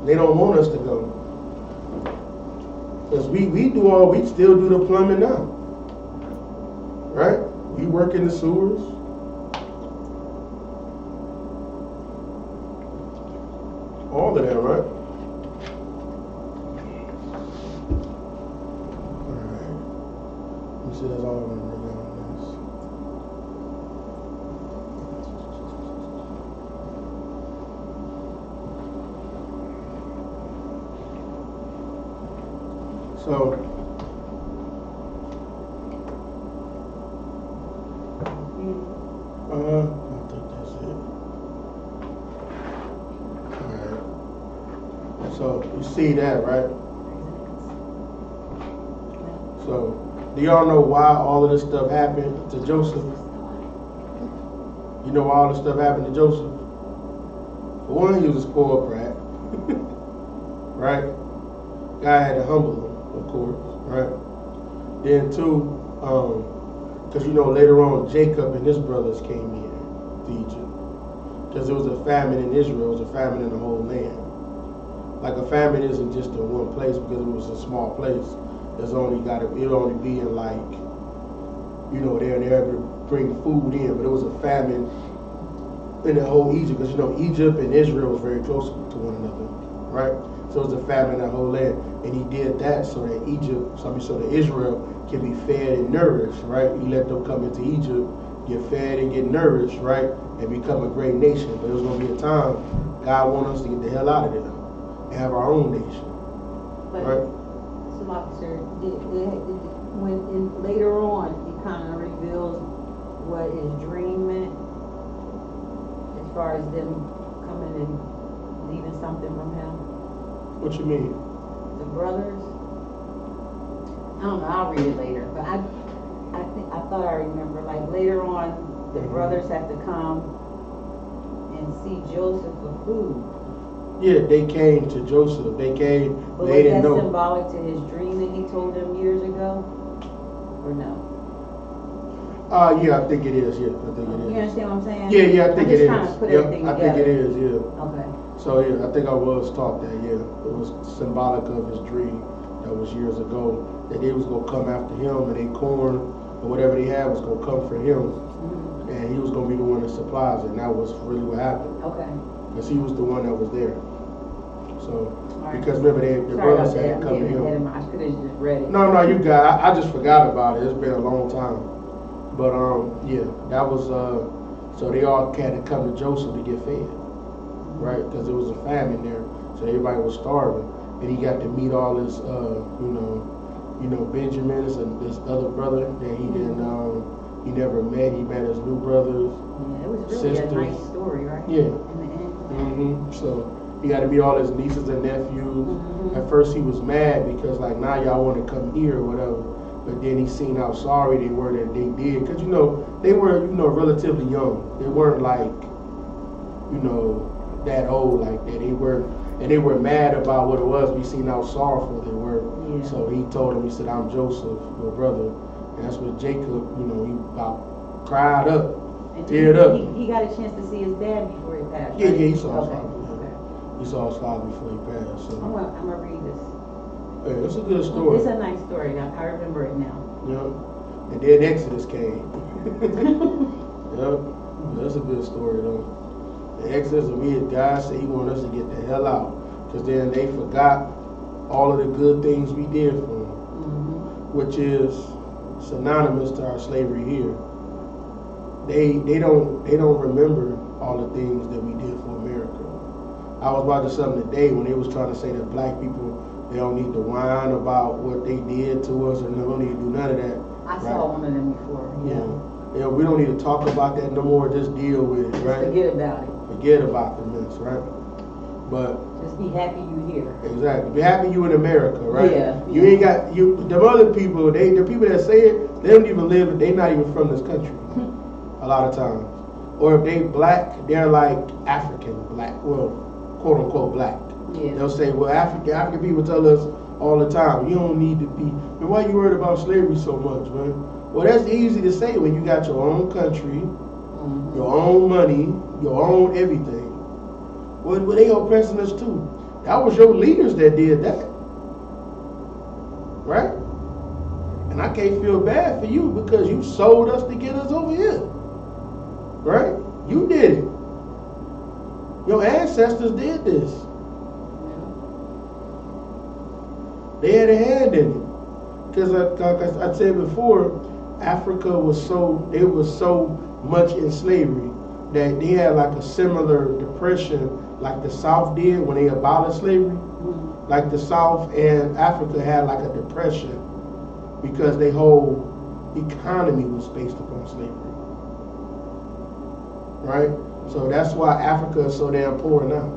They don't want us to go. Because we still do the plumbing now, right? We work in the sewers. All of that, right? Alright. Let me see, that's all I'm going to bring down on this. So, I think that's it. Alright. So, you see that, right? So, do y'all know why all of this stuff happened to Joseph? You know why all this stuff happened to Joseph? For one, he was a spoiled brat. Right? God had to humble him, of course, right? Then two, because later on Jacob and his brothers came in to Egypt. Because there was a famine in Israel, it was a famine in the whole land. Like a famine isn't just in one place, because it was a small place. It'll only be in like, they're able to bring food in, but it was a famine in the whole Egypt, because Egypt and Israel was very close to one another, right? So it was a famine in the whole land, and he did that so that Israel can be fed and nourished, right? He let them come into Egypt, get fed and get nourished, right, and become a great nation. But there was going to be a time God wanted us to get the hell out of there and have our own nation, right? So, officer, later on, he kind of reveals what his dream meant, as far as them coming and leaving something from him. What you mean? The brothers. I don't know. I'll read it later. But I thought I remember, like later on, the brothers have to come and see Joseph for food. Yeah, they came to Joseph. They came. But they didn't know. Was that symbolic to his dream that he told them years ago, or no? Yeah, I think it is. Yeah, I think it is. You understand what I'm saying? Yeah, I think it is. I'm just trying to put everything I together. think it is. Yeah. Okay. So yeah, I think I was taught that. Yeah, it was symbolic of his dream that was years ago, that they was gonna come after him, and they corn or whatever they had was gonna come for him, and he was gonna be the one that supplies it. And that was really what happened. Okay. Because he was the one that was there. So Right. because remember the brothers had to come to him. I could have just read it. No, you got. I just forgot about it. It's been a long time. But yeah, that was so they all had to come to Joseph to get fed, right? Because there was a famine there, so everybody was starving, and he got to meet all his Benjamin and this other brother that he didn't he never met. He met his new brothers. Yeah, it was really sisters. a nice story, right? Yeah. In the end. So he got to meet all his nieces and nephews. At first he was mad because like, now y'all want to come here or whatever. But then he seen how sorry they were that they did. Because, they were, relatively young. They weren't like, that old like that. They were mad about what it was. We seen how sorrowful they were. Yeah. So he told him, he said, I'm Joseph, your brother. And that's what Jacob, he about cried up, teared up. He got a chance to see his dad before he passed. Yeah, right? he saw his Okay. father. Okay. he saw Islam before he passed. So I'm gonna read this. yeah, it's a good story. It's a nice story. I remember it now. Yeah. And then Exodus came. Yep. That's a good story though. The Exodus, God said he wanted us to get the hell out. Because then they forgot all of the good things we did for them. Which is synonymous to our slavery here. They don't remember all the things that we did for America. I was watching something today when they was trying to say that black people, they don't need to whine about what they did to us, and they don't need to do none of that. I saw one of them before. Yeah, we don't need to talk about that no more. Just deal with it, right? Forget about it. Forget about the mess, right? But just be happy you here. Exactly. Be happy you in America, right? Yeah. You ain't got the other people. The people that say it, they don't even live. They not even from this country. A lot of times, or if they black, they're like African black. Well, quote unquote black. Yeah. They'll say, well, African people tell us all the time, you don't need to be. And why you worried about slavery so much, man? Well, that's easy to say when you got your own country, your own money, your own everything. Well, they oppressing us too. That was your leaders that did that, right? And I can't feel bad for you because you sold us to get us over here, right? You did it. Your ancestors did this. They had a hand in it. Because like I said before, Africa was so much in slavery that they had like a similar depression like the South did when they abolished slavery. Like the South and Africa had like a depression because their whole economy was based upon slavery. Right? So that's why Africa is so damn poor now.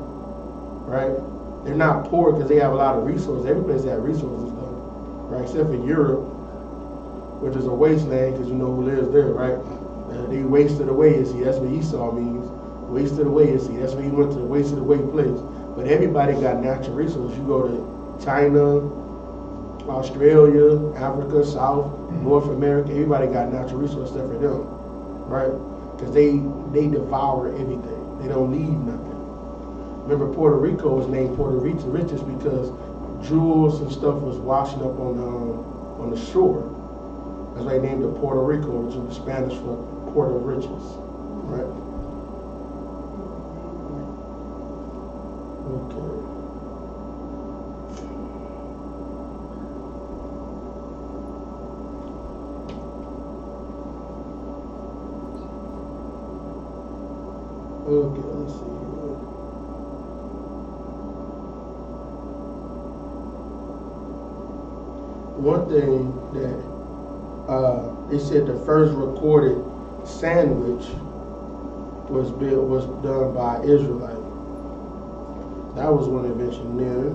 Right? They're not poor because they have a lot of resources. Every place has resources though. Right? Except for Europe, which is a wasteland because you know who lives there, right? They wasted away, you see. That's what Esau means. Wasted away, you see. That's where he went to the wasted away place. But everybody got natural resources. You go to China, Australia, Africa, South, North America, everybody got natural resources except for them, right? Because they devour everything. They don't leave nothing. Remember, Puerto Rico was named Puerto Riches because jewels and stuff was washing up on the shore. That's why they named it Puerto Rico, which is Spanish for Port of Riches, right? Okay. Okay, let's see here. One thing that they said the first recorded sandwich was done by Israelite. That was one invention there.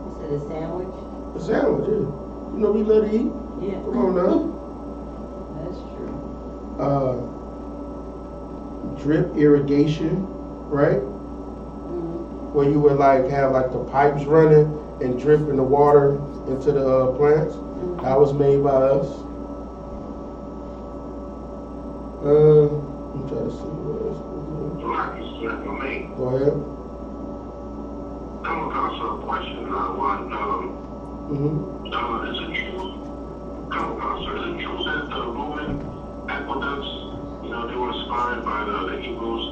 You said a sandwich? A sandwich, yeah. You know we love to eat. Yeah. Come on now. That's true. Drip irrigation, right? Where you would have the pipes running and dripping the water into the plants. That was made by us. I'm trying to see what else. Go ahead. Come across a question is it true? Is it true that the Roman aqueducts, they were inspired by the Hebrews?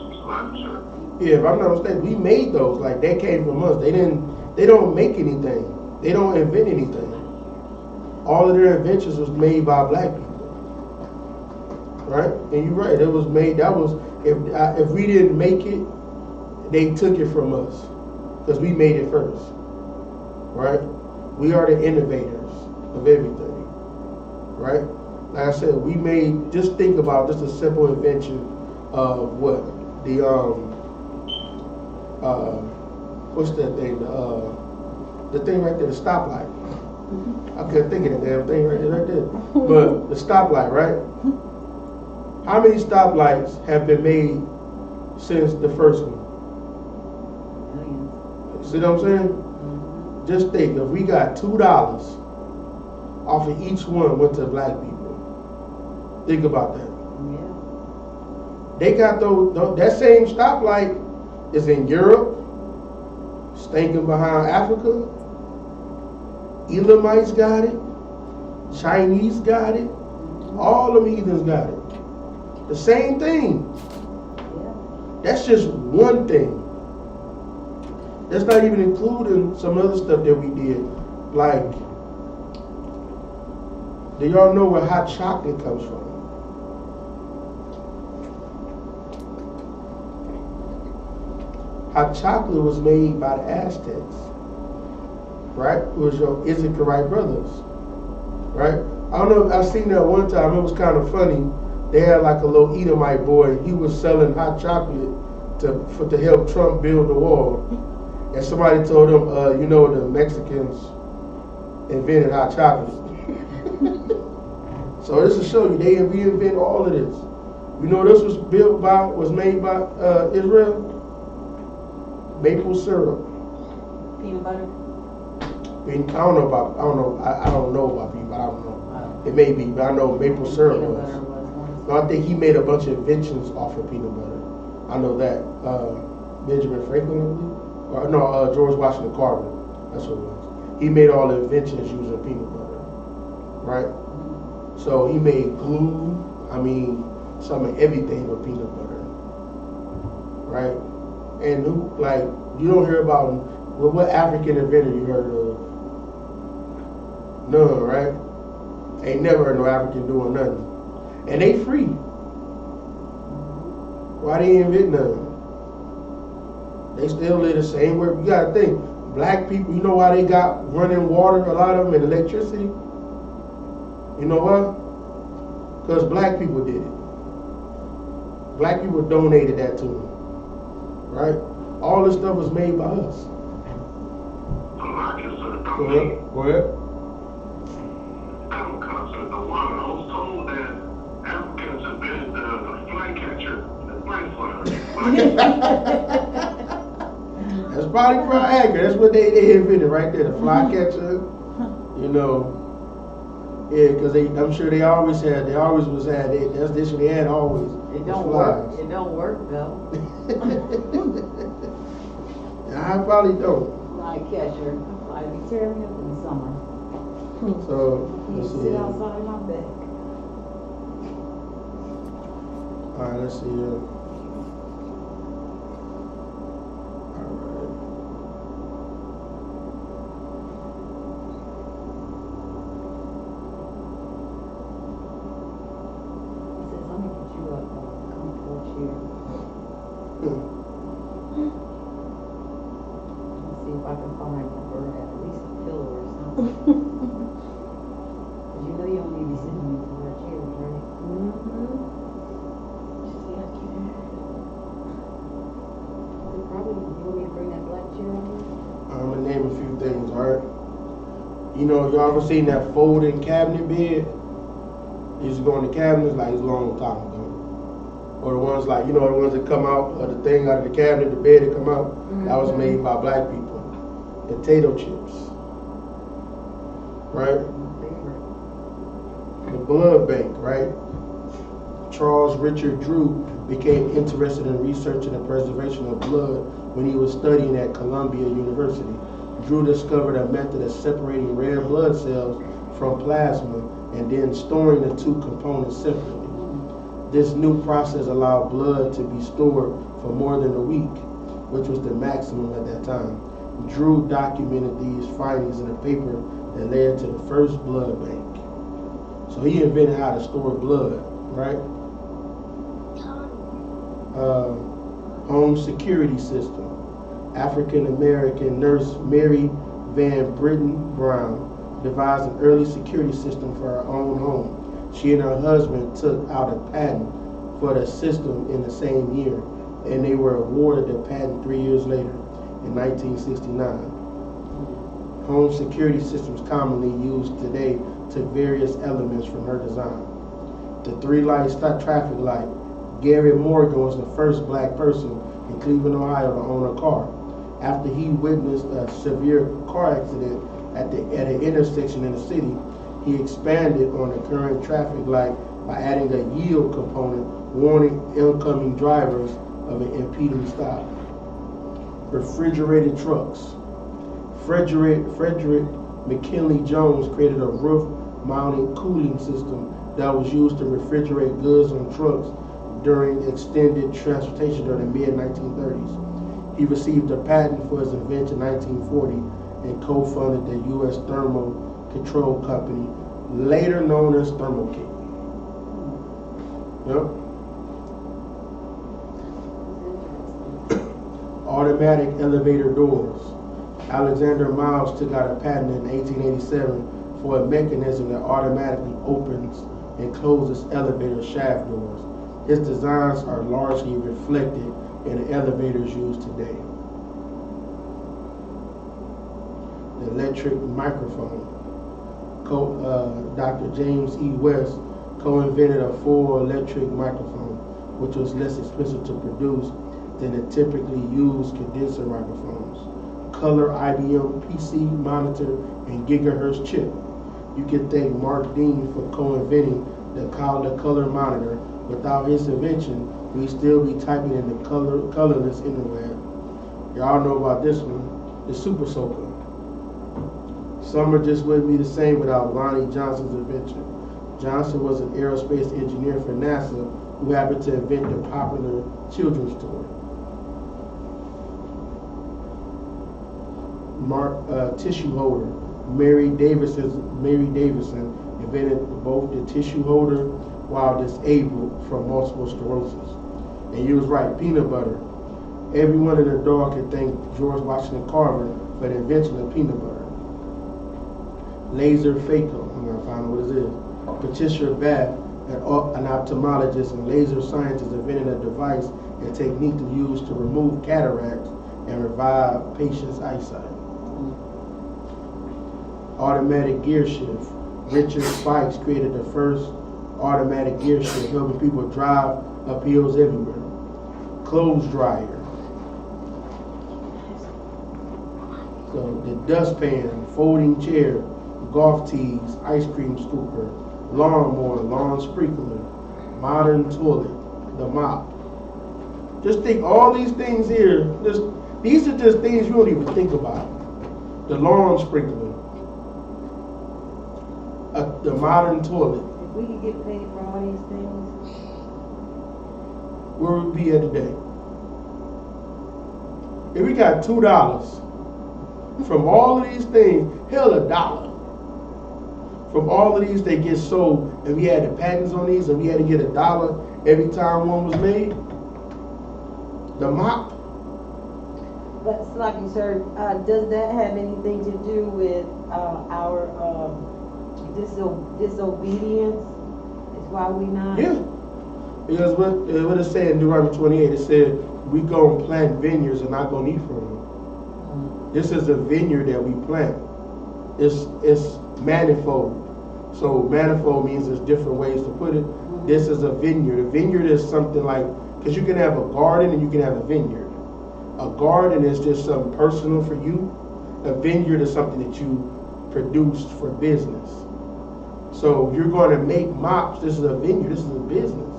Yeah, if I'm not mistaken, we made those. Like they came from us. They don't make anything. They don't invent anything. All of their inventions was made by black people. Right? And you're right. It was made. That was if we didn't make it, they took it from us because we made it first. Right? We are the innovators of everything. Right? Like I said, we made. Just think about just a simple invention of what the what's that thing? The thing right there, the stoplight. I couldn't think of the damn thing right there. But the stoplight, right? How many stoplights have been made since the first one? See what I'm saying? Just think, if we got $2 off of each one went to black people. Think about that. Yeah. They got that same stoplight It's in Europe, stinking behind Africa. Elamites got it. Chinese got it. All them heathens got it. The same thing. That's just one thing. That's not even including some other stuff that we did. Like, do y'all know where hot chocolate comes from? Hot chocolate was made by the Aztecs, right? It was your I.S.U.P.K brothers, right? I don't know, I seen that one time, it was kind of funny. They had like a little Edomite boy, he was selling hot chocolate to help Trump build the wall. And somebody told him, you know, the Mexicans invented hot chocolate. So this will show you, they reinvent all of this. You know, this was made by Israel? Maple syrup. Peanut butter? I don't know about peanut butter, I don't know. It may be, but I know maple syrup Peanut was. butter was No, I think he made a bunch of inventions off of peanut butter. I know that. Benjamin Franklin, I believe. Or no, George Washington Carver. That's what it was. He made all the inventions using peanut butter. Right? So he made glue, some of everything with peanut butter. Right? And who, like, you don't hear about, well, what African inventor you heard of? None, right? Ain't never heard no African doing nothing. And they free. Why they ain't invent nothing? They still live the same way. You gotta think, black people, you know why they got running water, a lot of them, and electricity? You know why? Because black people did it. Black people donated that to them. Right? All this stuff was made by us. Go ahead. Go ahead. I was told that Africans invented the flycatcher, the fly. That's probably accurate. That's what they invented right there, the flycatcher. You know, yeah, because I'm sure they always was had. That's this what they had always. It don't work. It don't work though. I probably don't. Flycatcher. Fly be tearing up in the summer. So You let's see. sit outside my back. All right, let's see. All right. He says, let me get you a comfortable chair. Let's see if I can find a bird at least a pillow or something. Because you know you don't need to be sitting in these hard chairs, right? Probably, you want me to bring that black chair over? I'm gonna name a few things, all right? You know, y'all ever seen that folding cabinet bed? You used to go in the cabinets, like it's a long time ago. Or the ones like, you know, the ones that come out, or the thing out of the cabinet, the bed that come out, that was made by black people. Potato chips. Right? The blood bank, right? Charles Richard Drew became interested in researching the preservation of blood when he was studying at Columbia University. Drew discovered a method of separating red blood cells from plasma and then storing the two components separately. This new process allowed blood to be stored for more than a week, which was the maximum at that time. Drew documented these findings in a paper that led to the first blood bank. So he invented how to store blood, right? Home security system. African-American nurse Mary Van Brittan Brown devised an early security system for her own home. She and her husband took out a patent for the system in the same year, and they were awarded the patent 3 years later in 1969. Home security systems commonly used today took various elements from her design. The three-light traffic light. Gary Morgan was the first black person in Cleveland, Ohio to own a car. After he witnessed a severe car accident at an intersection in the city, he expanded on the current traffic light by adding a yield component warning incoming drivers of an impeding stop. refrigerated trucks. Frederick McKinley Jones created a roof-mounted cooling system that was used to refrigerate goods on trucks during extended transportation during the mid-1930s. He received a patent for his invention in 1940 and co-funded the U.S. Thermal Control Company, later known as Thermo King. Yep. Automatic elevator doors. Alexander Miles took out a patent in 1887 for a mechanism that automatically opens and closes elevator shaft doors. His designs are largely reflected in the elevators used today. The electric microphone. Dr. James E. West co-invented a full electric microphone, which was less expensive to produce than the typically used condenser microphones. Color IBM PC monitor and gigahertz chip. You can thank Mark Dean for co-inventing the color monitor. Without his invention, we'd still be typing in the colorless interweb. Y'all know about this one, the Super Soaker. Summer just wouldn't be the same without Lonnie Johnson's invention. Johnson was an aerospace engineer for NASA who happened to invent the popular children's toy. Tissue holder. Mary Davison invented both the tissue holder while disabled from multiple sclerosis. And you was right, peanut butter. Everyone in the dark can thank George Washington Carver for the invention of peanut butter. Laser phaco, I'm gonna find out what it is. Patricia Bath, an ophthalmologist and laser scientist, invented a device and technique to use to remove cataracts and revive patients' eyesight. Automatic gear shift. Richard Spikes created the first automatic gear shift, helping people drive up hills everywhere. Clothes dryer. So the dustpan, folding chair, golf tees, ice cream scooper, lawnmower, lawn sprinkler, modern toilet, the mop. Just think all these things here, these are just things you don't even think about. The lawn sprinkler, the modern toilet. If we could get paid for all these things, where would we be at today? If we got $2 from all of these things, hell, $1. From all of these, they get sold, and we had the patents on these, and we had to get $1 every time one was made. The mop. but Sluggy, sir, does that have anything to do with our disobedience? Is why we not? Yeah. Because what it said in Deuteronomy 28, it said, we go and plant vineyards and not gonna eat from them. This is a vineyard that we plant. It's manifold. So manifold means there's different ways to put it. This is a vineyard. A vineyard is something like, because you can have a garden and you can have a vineyard. A garden is just something personal for you. A vineyard is something that you produced for business. So if you're going to make mops, this is a vineyard, this is a business.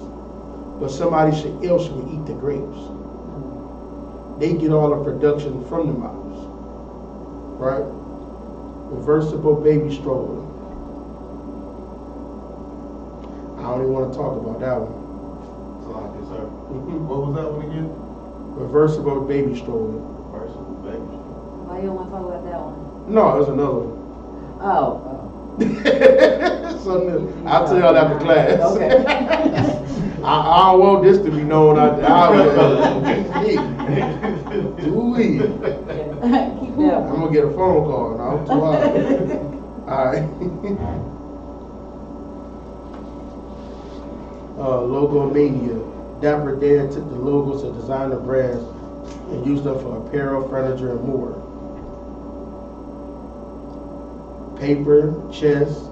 But somebody else should eat the grapes. They get all the production from the mops. Right? Reversible baby stroller. I don't even want to talk about that one. Sir. What was that one again? Reversible baby stroller. Reversible baby stroller. Why you don't want to talk about that one? No, there's another one. Oh. So I'll tell y'all after class. Okay. I don't want this to be known out there. Ooh-wee. Keep that I'm one. gonna get a phone call now. I'm too hot. Alright. Logomania. Dapper Dan took the logos of designer brands and used them for apparel, furniture, and more. Paper, chess,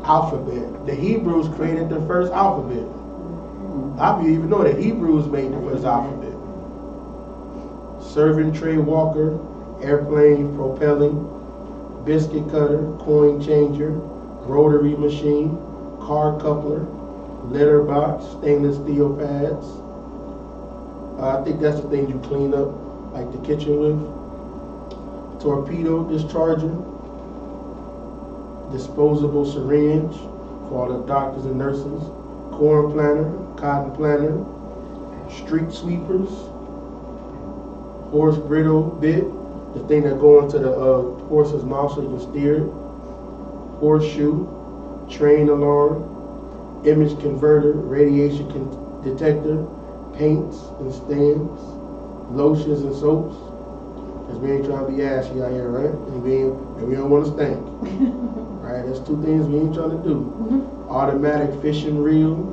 alphabet. The Hebrews created the first alphabet. I didn't even know the Hebrews made the first alphabet. Serving tray walker, airplane propelling, biscuit cutter, coin changer, rotary machine, car coupler, letter box, stainless steel pads. I think that's the thing you clean up like the kitchen with, torpedo discharger, disposable syringe for all the doctors and nurses, corn planter, cotton planter, street sweepers, horse bridle bit, the thing that go into the horse's mouth so you can steer it, horseshoe, train alarm, image converter, radiation detector, paints and stands, lotions and soaps. Because we ain't trying to be ashy out here, right? And we don't want to stink. Right? That's two things we ain't trying to do. Automatic fishing reel,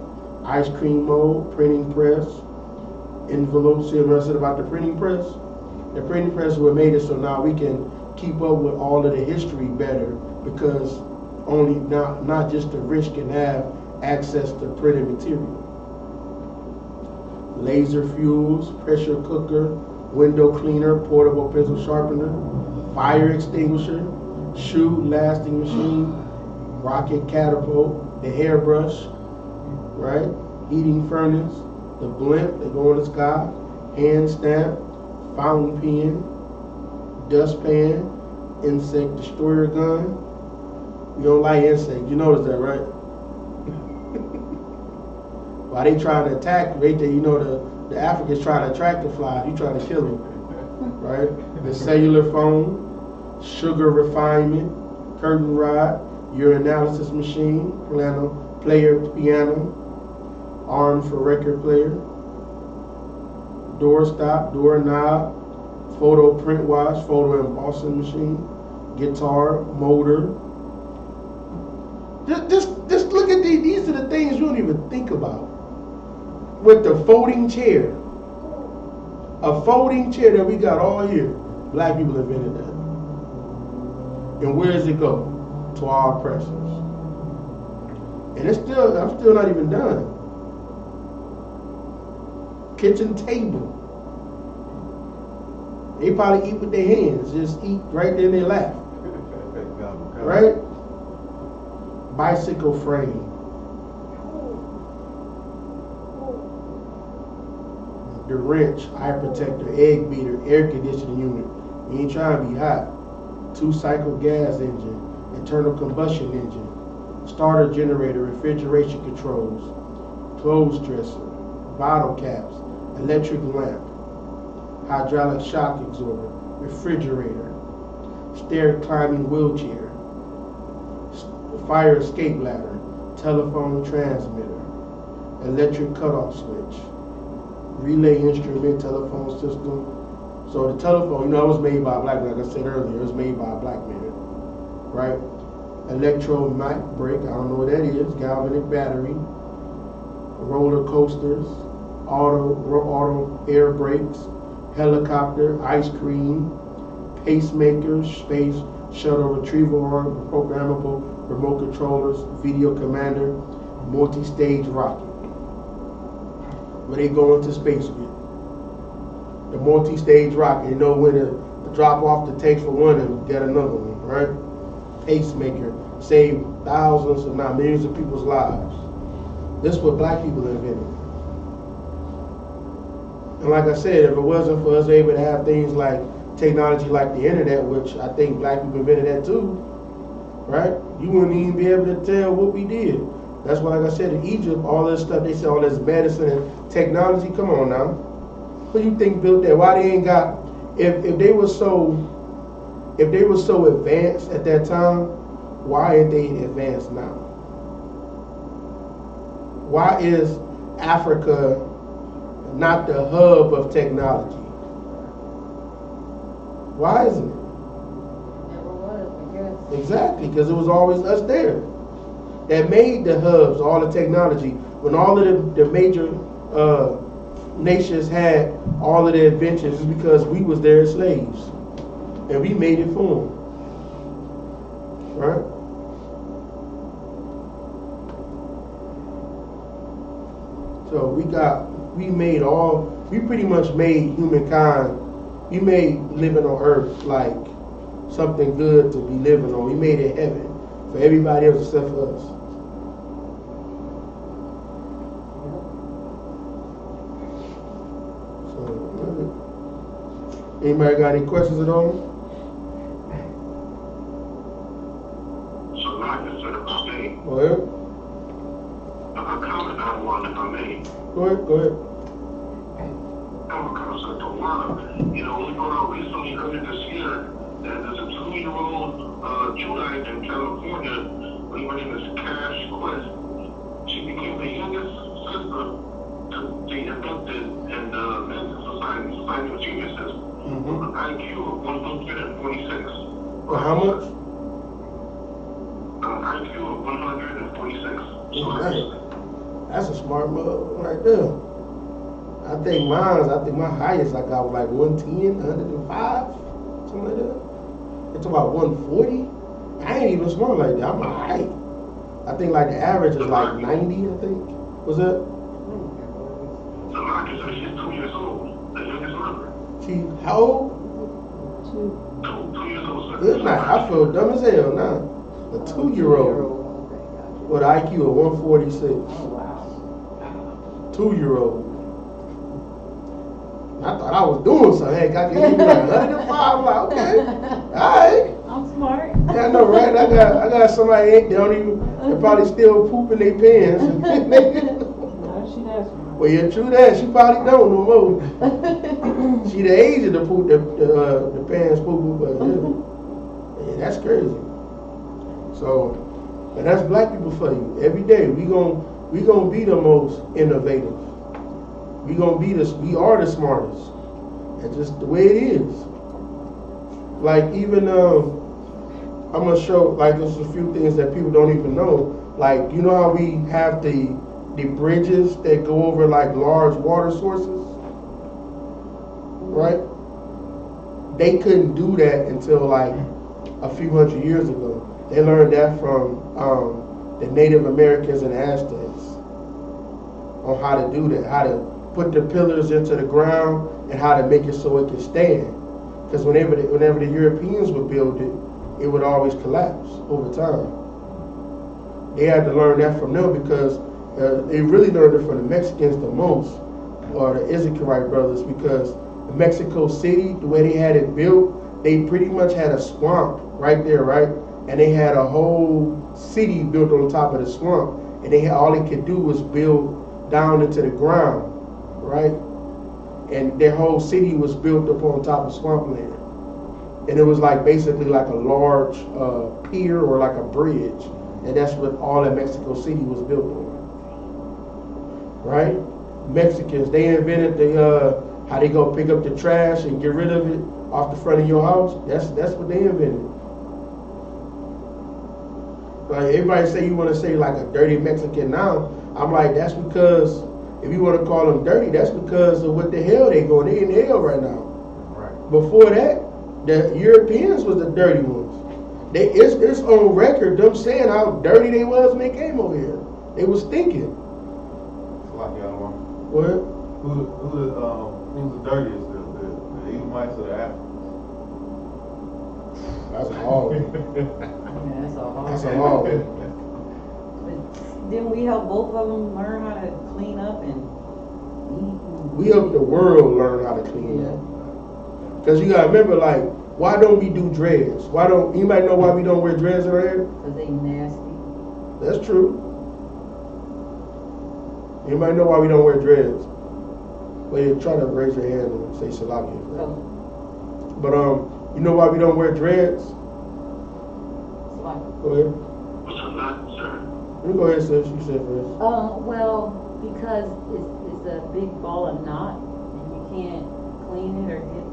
ice cream mold, printing press, envelopes. See what I said about the printing press? The printing press is what made it so now we can keep up with all of the history better, because only not just the rich can have access to printed material. Laser fuels, pressure cooker, window cleaner, portable pencil sharpener, fire extinguisher, shoe lasting machine, rocket catapult, the hairbrush, right? Heating furnace, the blimp that go in the sky, hand stamp, fountain pen, dustpan, insect destroyer gun. You don't like insects, you notice that, right? While they trying to attack, right there, you know the Africans trying to attract the flies, you trying to kill them, right? The cellular phone, sugar refinement, curtain rod, urinalysis machine, piano, arm for record player, door stop, door knob, photo print wash, photo embossing machine, guitar, motor. Just look at these. These are the things you don't even think about. With the folding chair, a folding chair that we got all here, black people invented that. And where does it go? To our oppressors. And I'm still not even done. Kitchen table. They probably eat with their hands, just eat right there in their lap. Right? Bicycle frame. The wrench, eye protector, egg beater, air conditioning unit. We ain't trying to be hot. 2-cycle gas engine, internal combustion engine, starter generator, refrigeration controls, clothes dresser, bottle caps, electric lamp, hydraulic shock absorber, refrigerator, stair climbing wheelchair, fire escape ladder, telephone transmitter, electric cutoff switch, relay instrument, telephone system. So the telephone, it was made by a black man, like I said earlier, it was made by a black man, right? Electromagnetic brake, I don't know what that is, galvanic battery, roller coasters, auto air brakes, helicopter, ice cream, pacemakers, space shuttle retrieval arm, programmable remote controllers, video commander, multi-stage rocket. Where they go into space with. The multi-stage rocket, when to drop off the takes for one and get another one, right? Pacemaker, save thousands, if not millions of people's lives. This is what black people invented. And like I said, if it wasn't for us able to have things like technology like the internet, which I think black people invented that too, right? You wouldn't even be able to tell what we did. That's why, like I said, in Egypt, all this stuff, they said all this medicine and technology, come on now. Who you think built that? Why they ain't got, if they were so advanced at that time, why ain't they advanced now? Why is Africa not the hub of technology? Why isn't it? Never was, I guess. Exactly, because it was always us there that made the hubs, all the technology. When all of the major nations had all of their inventions, it's because we was their slaves. And we made it for them. Right? So we pretty much made humankind, we made living on earth like something good to be living on. We made it heaven for everybody else except for us. Anybody got any questions at all? So like I said, if I may, Go ahead. a comment I want, if I may. Go ahead. Go ahead. I'm a concept of one. You know, we found out recently earlier this year that there's a 2-year-old Judite in California, her name is Cash Quest. She became the youngest sister to be inducted in the Men's Society of Geniuses with an IQ of 146. Well, how much? An IQ of 146. That's a smart move right there. I think my highest I got was like 110, 105, something like that. It's about 140. I ain't even smart like that. I'm a height. I think like the average is like 90, I think. What's that? So like I said, she's 2 years old, the youngest member. She, how old? 2 years old, sir. Good night. I feel dumb as hell now. A 2-year-old with an IQ of 146. Oh, wow. 2-year-old. I thought I was doing something. Hey, I can give me like 105. I'm like, okay, all right. I'm smart. Yeah, I know, right? I got somebody they don't even, they probably still pooping their pants. No, she doesn't. Well, yeah, true that. She probably don't no more. She the age of the poop, the pants pooping, but yeah, that's crazy. So, and that's black people for you. Every day we gonna be the most innovative. We are the smartest. That's just the way it is. Like even I'm gonna show like there's a few things that people don't even know. Like you know how we have the bridges that go over like large water sources, right? They couldn't do that until like a few hundred years ago. They learned that from the Native Americans and Aztecs on how to do that, how to put the pillars into the ground and how to make it so it can stand. Because whenever the Europeans would build it, it would always collapse over time. They had to learn that from them because they really learned it from the Mexicans the most, or the Israelite brothers, because Mexico City, the way they had it built, they pretty much had a swamp right there, right? And they had a whole city built on top of the swamp, and all they could do was build down into the ground, right? And their whole city was built up on top of swampland. And it was like basically like a large pier or like a bridge. And that's what all of Mexico City was built on. Right? Mexicans, they invented how they go pick up the trash and get rid of it off the front of your house. That's what they invented. Like everybody say you want to say like a dirty Mexican now. I'm like, that's because if you want to call them dirty, that's because of what the hell they going. They in hell right now. Right. Before that, the Europeans was the dirty ones. It's on record them saying how dirty they was when they came over here. They was thinking. Like y'all. What? Who's the dirtiest? The Edomites or the Africans? That's a hard one. Yeah, that's a hard That's a hard one. But didn't we help both of them learn how to clean up and eat? We help the world learn how to clean up. Because you gotta remember, like, why don't we do dreads? Anybody know why we don't wear dreads in our hair? Because they nasty. That's true. Anybody know why we don't wear dreads? Well, you try to raise your hand and say SHALAM. Oh. But you know why we don't wear dreads? Go ahead. What's a knot, sir? You go ahead, sis. You said first. Well, because it's a big ball of knot, and you can't clean it or get.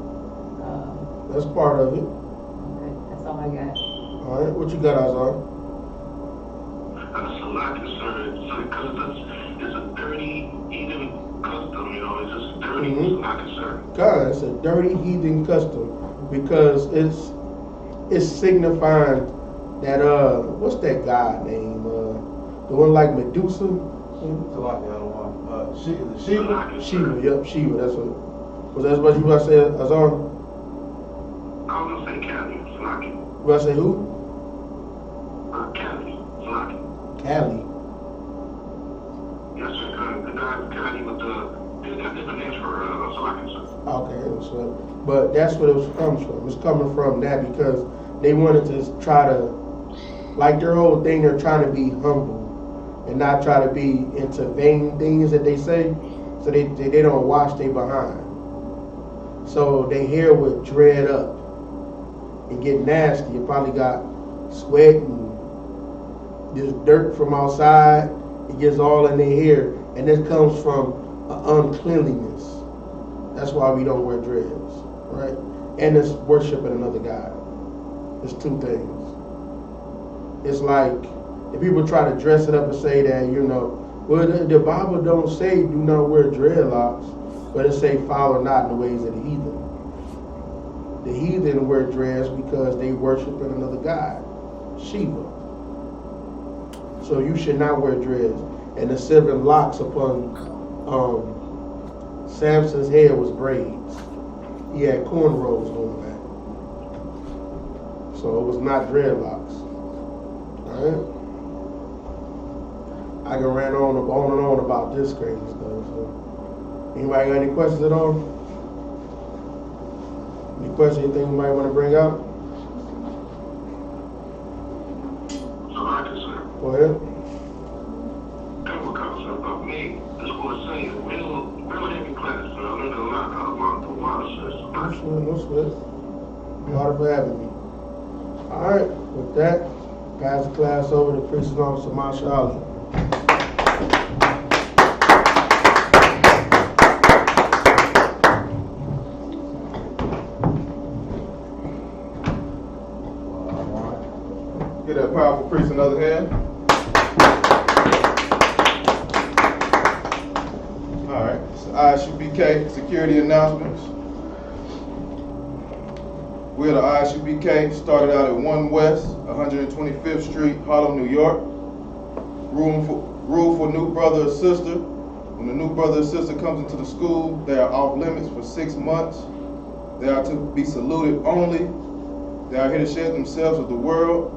That's part of it. Okay, that's all I got. All right, what you got, Azar? That's a lot, sir. Because it's a dirty, heathen custom, you know. It's just dirty. It's a lot, sir. God, it's a dirty heathen custom because it's signifying that what's that god name? The one like Medusa? Shiva. Shiva, yep, Shiva, that's what. Was that what you about to say, Azar? I was going to say Cali, Salaki. You about to say who? Cali, Salaki. Cali. Yes, sir. The guy Cali with they got different names for Salaki, sir. Okay, so, but that's what it comes from. It's coming from that because they wanted to try to, like their whole thing, they're trying to be humble and not try to be into vain things that they say, so they don't wash their behind. So they hair would dread up and get nasty. You probably got sweat and this dirt from outside. It gets all in their hair, and this comes from uncleanliness. That's why we don't wear dreads, right? And it's worshiping another God. It's two things. It's like if people try to dress it up and say that, you know, well, the Bible don't say do not wear dreadlocks, but it say follow not in the ways of the heathen. The heathen wear dreads because they worshiping another God, Shiva. So you should not wear dreads. And the 7 locks upon Samson's hair was braids. He had cornrows on the back. So it was not dreadlocks. Alright? I can rant on and on about this crazy stuff. So. Anybody got any questions at all? Any questions, anything you might want to bring up? So I can say, Go ahead. that what comes up about me. This was saying, real heavy class, so I learned a lot about the water system. No sweat. Water for having me. Alright, with that, pass the class over to Priest Officer SHALAM. Get that powerful priest another hand. All right, so I.S.U.P.K. security announcements. We're the I.S.U.P.K. started out at 1 West, 125th Street, Harlem, New York. Rule for new brother or sister. When the new brother or sister comes into the school, they are off limits for 6 months. They are to be saluted only. They are here to share themselves with the world.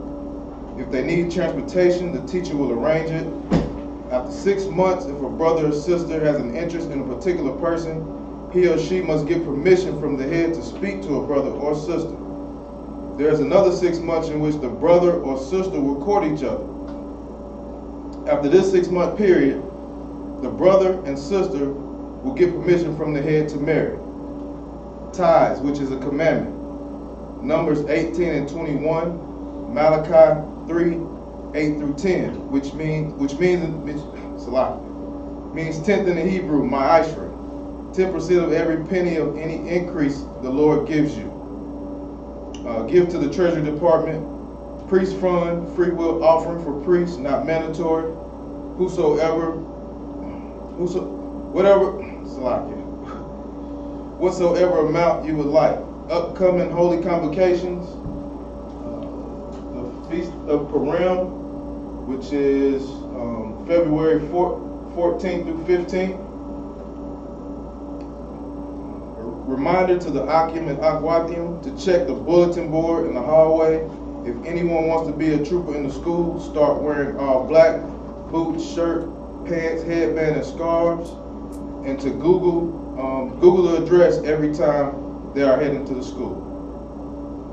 If they need transportation, the teacher will arrange it. After 6 months, if a brother or sister has an interest in a particular person, he or she must get permission from the head to speak to a brother or sister. There is another 6 months in which the brother or sister will court each other. After this 6-month period, the brother and sister will get permission from the head to marry. Tithes, which is a commandment. Numbers 18 and 21, Malachi 3, 8 through 10, which means tenth in the Hebrew, ma'ashra. 10% of every penny of any increase the Lord gives you. Give to the Treasury Department. Priest fund, free will offering for priests, not mandatory. Whatsoever amount you would like. Upcoming holy convocations. The Feast of Purim, which is February 14th through 15th. A reminder to the Akim and Akwatim to check the bulletin board in the hallway. If anyone wants to be a trooper in the school, start wearing all black, boots, shirt, pants, headband, and scarves. And to Google the address every time they are heading to the school.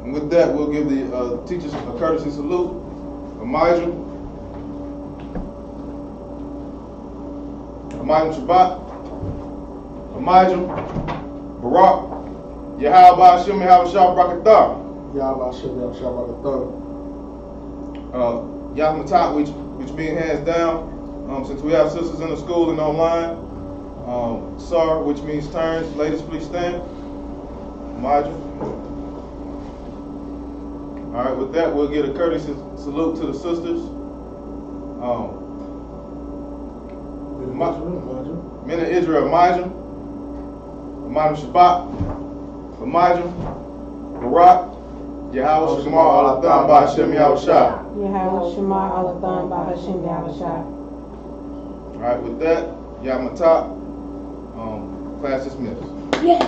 And with that, we'll give the teachers a courtesy salute. Amijam Shabbat. Amijam Barak. Yahweh Hashem Yahawashi Brakatah. Yahweh Hashem Yahawashi Yahanna, which means hands down. Since we have sisters in the school and online. Sar, which means turns. Ladies, please stand. Amijam. All right, with that, we'll get a courtesy salute to the sisters. Men of Israel, Amijam Shabbat, Amijam Barak, Yahweh Shema Alatham Ba'Hashem Yahushua. Yahweh Shema Alatham Ba'Hashem Yahushua. All right, with that, Yamatah, class dismissed. Yes.